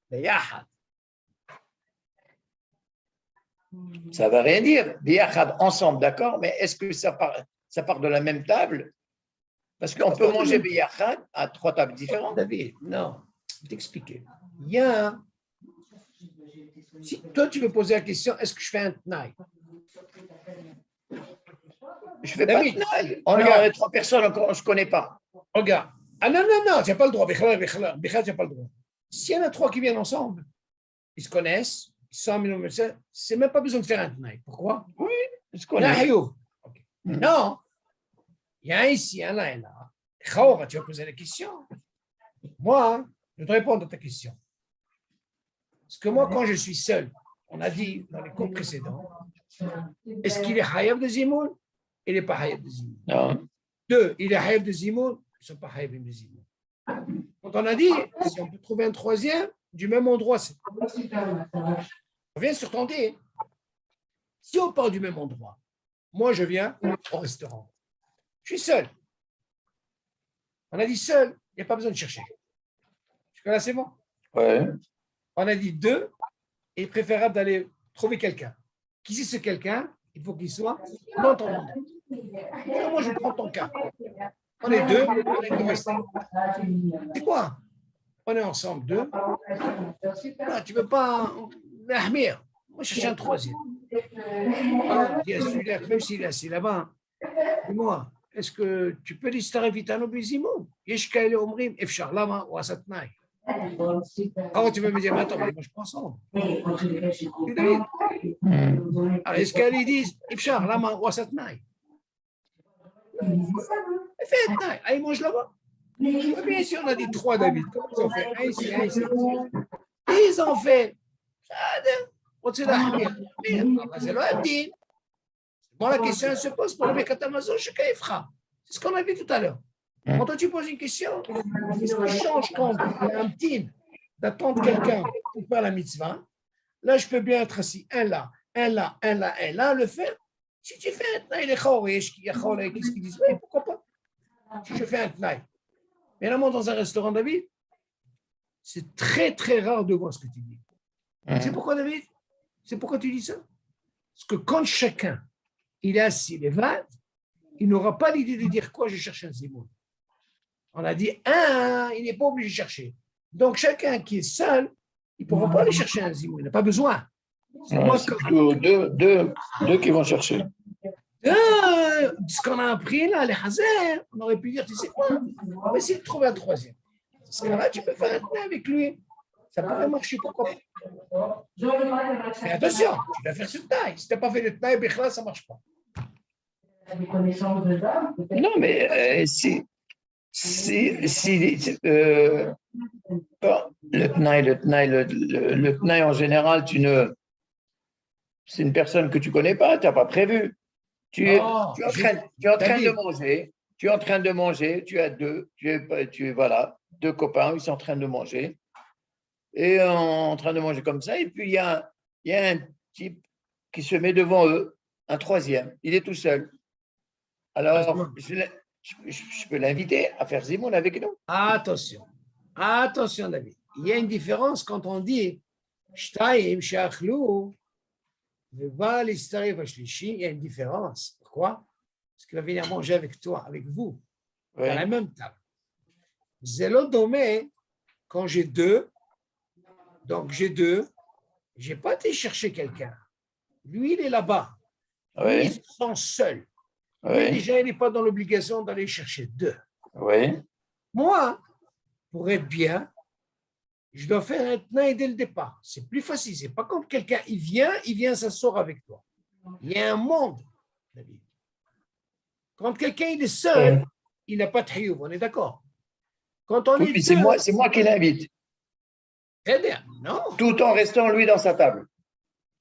Be'achad. Ça ne veut rien dire. Be'achad, ensemble, d'accord, mais est-ce que ça part de la même table? Parce qu'on peut manger be'achad à 3 tables différentes. David, non. Je vais t'expliquer. Il y a. Si toi, tu veux poser la question, est-ce que je fais un tnaï? Je fais pas de tnaï. On est 3 personnes, on ne se connaît pas. Regarde. Ah non, tu n'as pas le droit. Bichla, tu n'as pas le droit. S'il y en a 3 qui viennent ensemble, ils se connaissent, ils sont en c'est même pas besoin de faire un tnaï. Pourquoi? Oui, ils se connaissent. Okay. Non. Il y a un ici, un là et là. Chaura, tu vas poser la question. Moi, je vais te répondre à ta question. Parce que moi, quand je suis seul, on a dit dans les cours précédents, est-ce qu'il est hayav de zimoun? Il n'est pas hayav de zimoun. Non. 2, il est hayav de zimoun, ils ne sont pas hayav de zimoun. Quand on a dit, si on peut trouver un 3e, du même endroit, c'est. On vient sur ton dé. Si on part du même endroit, moi je viens au restaurant. Je suis seul. On a dit seul, il n'y a pas besoin de chercher. Jusque-là, c'est bon? Ouais. On a dit 2, il est préférable d'aller trouver quelqu'un. Qui c'est ce quelqu'un? Il faut qu'il soit dans ton monde. Moi, je prends ton cas. On est 2, on est 2 restants. C'est quoi? On est ensemble 2. Tu ne veux pas Ahmir. Moi, je cherche un 3e. Dis à celui-là, même s'il est assis là-bas, dis-moi, est-ce que tu peux lister vite à nos bizimos? Yeshkaïle Omrim, Efchar Lama ou Asatnaï. Comment tu veux me dire, attends, moi je prends ensemble. Alors, est-ce qu'elles disent, Ifchar, Lama, Wasatnaï? Fais un tnaï, allez, mange là-bas. Bien sûr, on a dit 3, David. Comment ils ont fait? Un ici, un ici. Ils ont fait. C'est le Abdin. Bon, la question elle se pose pour le Birkat Hamazon, chacun fera. C'est ce qu'on a vu tout à l'heure. Quand toi tu poses une question, qu'est-ce qui change quand il y a un petit d'attendre quelqu'un pour faire la mitzvah? Là, je peux bien être assis, un là, le faire. Si tu fais un tnaï, qu'est-ce qu'ils disent? Oui, pourquoi pas? Si je fais un tnaï. Mais là, dans un restaurant, David, c'est très, très rare de voir ce que tu dis. C'est pourquoi, David? C'est pourquoi tu dis ça? Parce que quand chacun, il est assis, les vades, il n'aura pas l'idée de dire quoi, je cherche un zimoun. On a dit, il n'est pas obligé de chercher. Donc, chacun qui est seul, il ne pourra pas aller chercher un zimoun. Il n'a pas besoin. C'est plutôt deux qui vont chercher. Ce qu'on a appris là, les Hazer, on aurait pu dire, tu sais quoi, on va essayer de trouver un troisième. Dans ce cas-là, tu peux faire un tnaï avec lui. Ça pourrait marcher, pourquoi pas. Mais attention, tu dois faire ce tnaï. Si tu n'as pas fait le tnaï, ça ne marche pas. Non, mais le tnaï en général, c'est une personne que tu ne connais pas, tu n'as pas prévu. Tu es en train de manger, tu as voilà, deux copains, ils sont en train de manger, et en train de manger comme ça, et puis il y a un type qui se met devant eux, un troisième, il est tout seul. Alors, je peux l'inviter à faire Zimoun avec nous. Attention, David. Il y a une différence quand on dit Shtaim, Sheachlou, il y a une différence. Pourquoi? Parce qu'il va venir manger avec toi, avec vous, à la même table. Zélo domé, quand j'ai deux, j'ai pas été chercher quelqu'un. Lui, il est là-bas. Lui, il se sent seul. Déjà, il n'est pas dans l'obligation d'aller chercher deux. Moi, pour être bien, je dois faire un tnaï dès le départ. C'est plus facile. C'est pas comme quelqu'un, il vient s'asseoir avec toi. Il y a un monde, David. Quand quelqu'un il est seul, il n'a pas de hiyuv, on est d'accord. Quand on est deux, c'est moi qui l'invite. Très bien, non. Tout en restant lui dans sa table.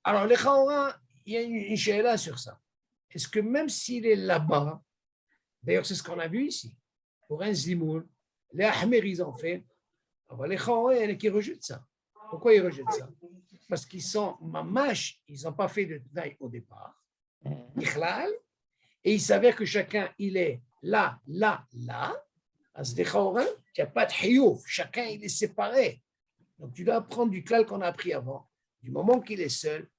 Alors, les Khaoura, il y a une shéla sur ça. Est-ce que même s'il est là-bas, d'ailleurs, c'est ce qu'on a vu ici, pour un zimoun, les Ahmer, ils ont fait. Alors, les Khaoura, il y en a qui rejettent ça. Pourquoi ils rejettent ça? Parce qu'ils sont mamash, ils n'ont pas fait de tnaï au départ. Et il s'avère que chacun, il est là. As des Khaoura, il n'y a pas de hiyuv. Chacun, il est séparé. Donc, tu dois apprendre du klal qu'on a appris avant. Du moment qu'il est seul,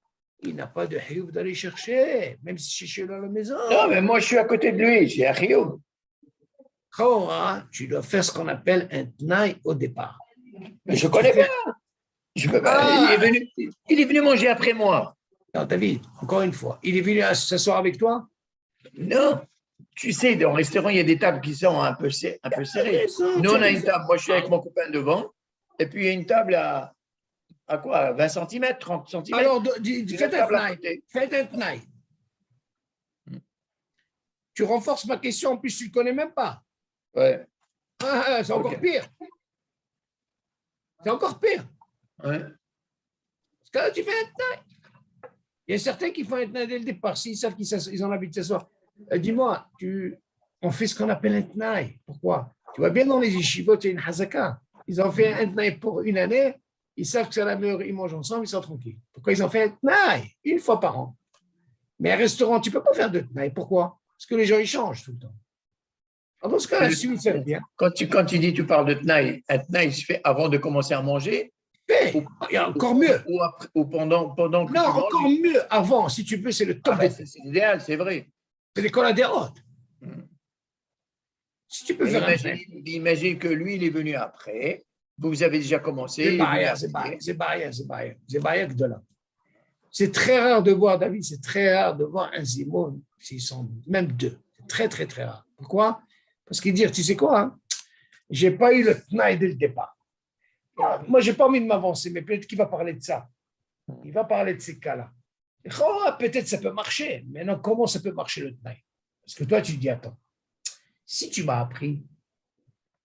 il n'a pas de hiyuv d'aller chercher, même si c'est chez lui à la maison. Non, mais moi, je suis à côté de lui, j'ai un hiyuv. Tu dois faire ce qu'on appelle un tnaï au départ. Mais je ne connais pas. Je peux pas. Il est venu manger après moi. Non, David, encore une fois, il est venu s'asseoir avec toi? Non. Tu sais, dans le restaurant, il y a des tables qui sont un peu serrées. Nous, on a une table. Moi, je suis avec mon copain devant. Et puis, il y a une table à quoi? 20 cm, 30 cm. Alors, faites un tnaï. Tu renforces ma question, en plus, tu ne le connais même pas. Ouais. C'est encore pire. C'est encore pire. Ouais. Parce que là, tu fais un tnaï. Il y a certains qui font un tnaï dès le départ. S'ils savent qu'ils ont envie de s'asseoir. Dis-moi, on fait ce qu'on appelle un tnaï. Pourquoi? Tu vois bien dans les yeshivot, il y a une hazaka. Ils ont fait un tnaï pour une année. Ils savent que c'est la meilleure, ils mangent ensemble, ils sont tranquilles. Pourquoi ils ont fait un tnaï? Une fois par an. Mais un restaurant, tu ne peux pas faire de tnaï. Pourquoi? Parce que les gens, ils changent tout le temps. Alors, dans ce cas-là, si vous faites bien. Quand tu dis, tu parles de tnaï, un tnaï se fait avant de commencer à manger. Il y a encore mieux. Ou pendant que non, tu manges. encore mieux avant, si tu veux, c'est le top. C'est l'idéal, c'est vrai. C'est l'école à des hautes. Si tu peux faire imagine que lui, il est venu après. Vous avez déjà commencé. C'est barrière de là. C'est très rare de voir, David, c'est très rare de voir un zimoun, s'ils sont même deux. C'est très, très, très rare. Pourquoi? Parce qu'ils disent, tu sais quoi, hein? Je n'ai pas eu le tnaï dès le départ. Moi, je n'ai pas envie de m'avancer, mais peut-être qu'il va parler de ça. Il va parler de ces cas-là. Peut-être ça peut marcher. Maintenant, comment ça peut marcher le tnaï? Parce que toi, tu dis, attends, si tu m'as appris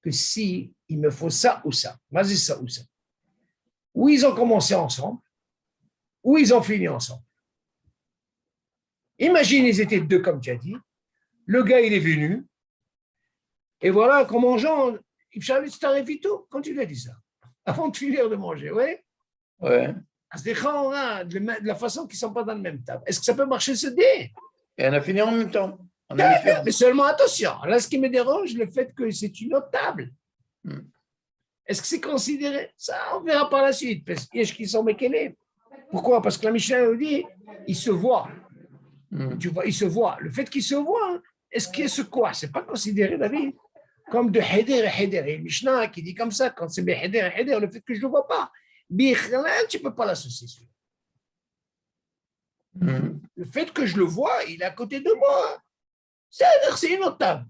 que si il me faut ça ou ça, vas-y ça ou ça, ou ils ont commencé ensemble, ou ils ont fini ensemble. Imagine, ils étaient deux, comme tu as dit. Le gars, il est venu. Et voilà, qu'en mangeant, il savait que t'arrives vite quand tu lui as dit ça. Avant de finir de manger, oui? Ouais. De la façon qu'ils ne sont pas dans la même table. Est-ce que ça peut marcher ce dé? Et on a fini en même temps. Mais seulement attention. Là, ce qui me dérange, le fait que c'est une autre table. Est-ce que c'est considéré? Ça, on verra par la suite. Parce qu'il y a qui sont méquelés. Pourquoi? Parce que la Mishnah nous dit, il se voit. Tu vois, il se voit. Le fait qu'il se voit, est-ce qu'il y a ce quoi? Ce n'est pas considéré, David, comme de Heder et Heder. Il y a une Mishnah qui dit comme ça, quand c'est Heder et Heder, le fait que je ne le vois pas. Tu ne peux pas l'associer. Le fait que je le vois, il est à côté de moi. C'est une autre table.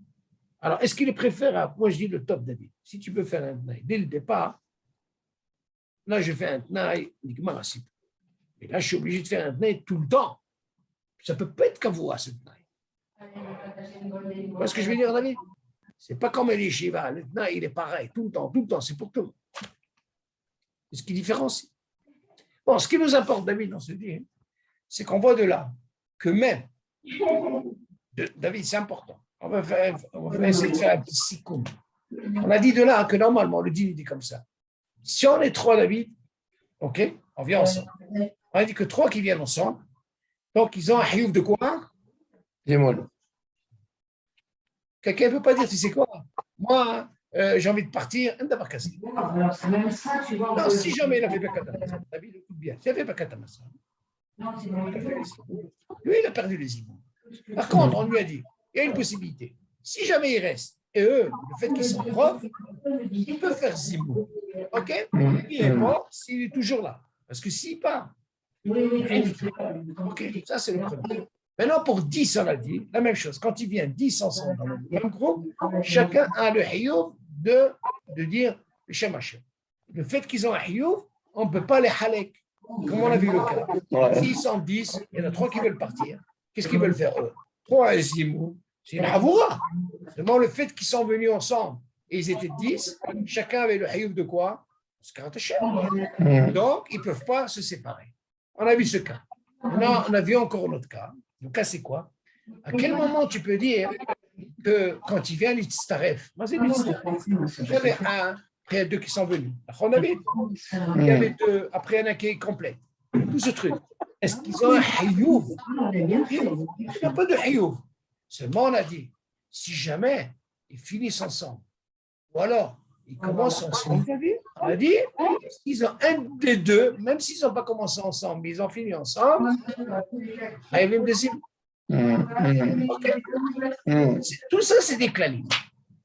Alors, est-ce qu'il est préférable? Moi, je dis le top, David. Si tu peux faire un tnaï dès le départ, là, je fais un tnaï, et là, je suis obligé de faire un tnaï tout le temps. Ça ne peut pas être qu'avoua, ce tnaï. Tu vois ce que je veux dire, David? Ce n'est pas comme les Shiva. Le tnaï, il est pareil, tout le temps, c'est pour tout le monde. C'est ce qui différencie. Bon, ce qui nous importe, David, on se dit, c'est qu'on voit de là que même, David, c'est important. On va essayer de faire un petit sikoum. On a dit de là que normalement, le dîner dit comme ça. Si on est 3, David, ok, on vient ensemble. On a dit que 3 qui viennent ensemble, donc ils ont un hiouf de quoi? Dis-moi. Quelqu'un ne peut pas dire, tu sais quoi? Moi, j'ai envie de partir. Non, si jamais il a fait Bakatamassa, David, écoute bien, s'il a fait Bakatamassa, lui, il a perdu les imams. Par contre, on lui a dit, il y a une possibilité. Si jamais il reste, et eux, le fait qu'ils sont profs, ils peuvent faire zimou. OK? Il est mort s'il est toujours là. Parce que s'il part, OK, ça c'est le premier. Maintenant, pour 10, on a dit la même chose. Quand ils viennent 10 ensemble dans le même groupe, chacun a le hiouf de dire le Shem Hashem. Le fait qu'ils ont un hiouf, on ne peut pas les halek. Comme on a vu le cas. S'ils sont 10, il y en a 3 qui veulent partir. Qu'est-ce qu'ils veulent faire eux? 3 à Zimou, c'est une havoura. Seulement le fait qu'ils sont venus ensemble et ils étaient 10, chacun avait le hiouf de quoi? Donc, ils ne peuvent pas se séparer. On a vu ce cas. Maintenant, on a vu encore l'autre cas. Le cas, c'est quoi? À quel moment tu peux dire que quand il vient l'Itztaref, il y avait un, après 2 qui sont venus. On avait, il y avait 2, après un accueil complet. Tout ce truc. Est-ce qu'ils ont un hayouf? Il n'y a pas de hayouf. Seulement, on a dit, si jamais ils finissent ensemble, ou alors ils commencent ensemble, on a dit, ils ont un des 2, même s'ils n'ont pas commencé ensemble, mais ils ont fini ensemble, tout ça, c'est des klalim.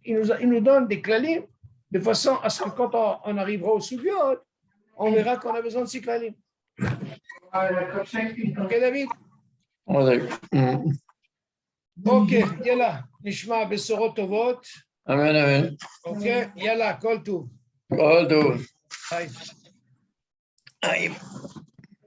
Ils nous donnent des klalim de façon à ce que quand on arrivera au Sugyot, on verra qu'on a besoin de ces klalim. Ok, David? Ok, yalla. Nishma besorot tovot. Amen, amen. Ok, yalla, kol tov. Kol tov. Bye. Aïe.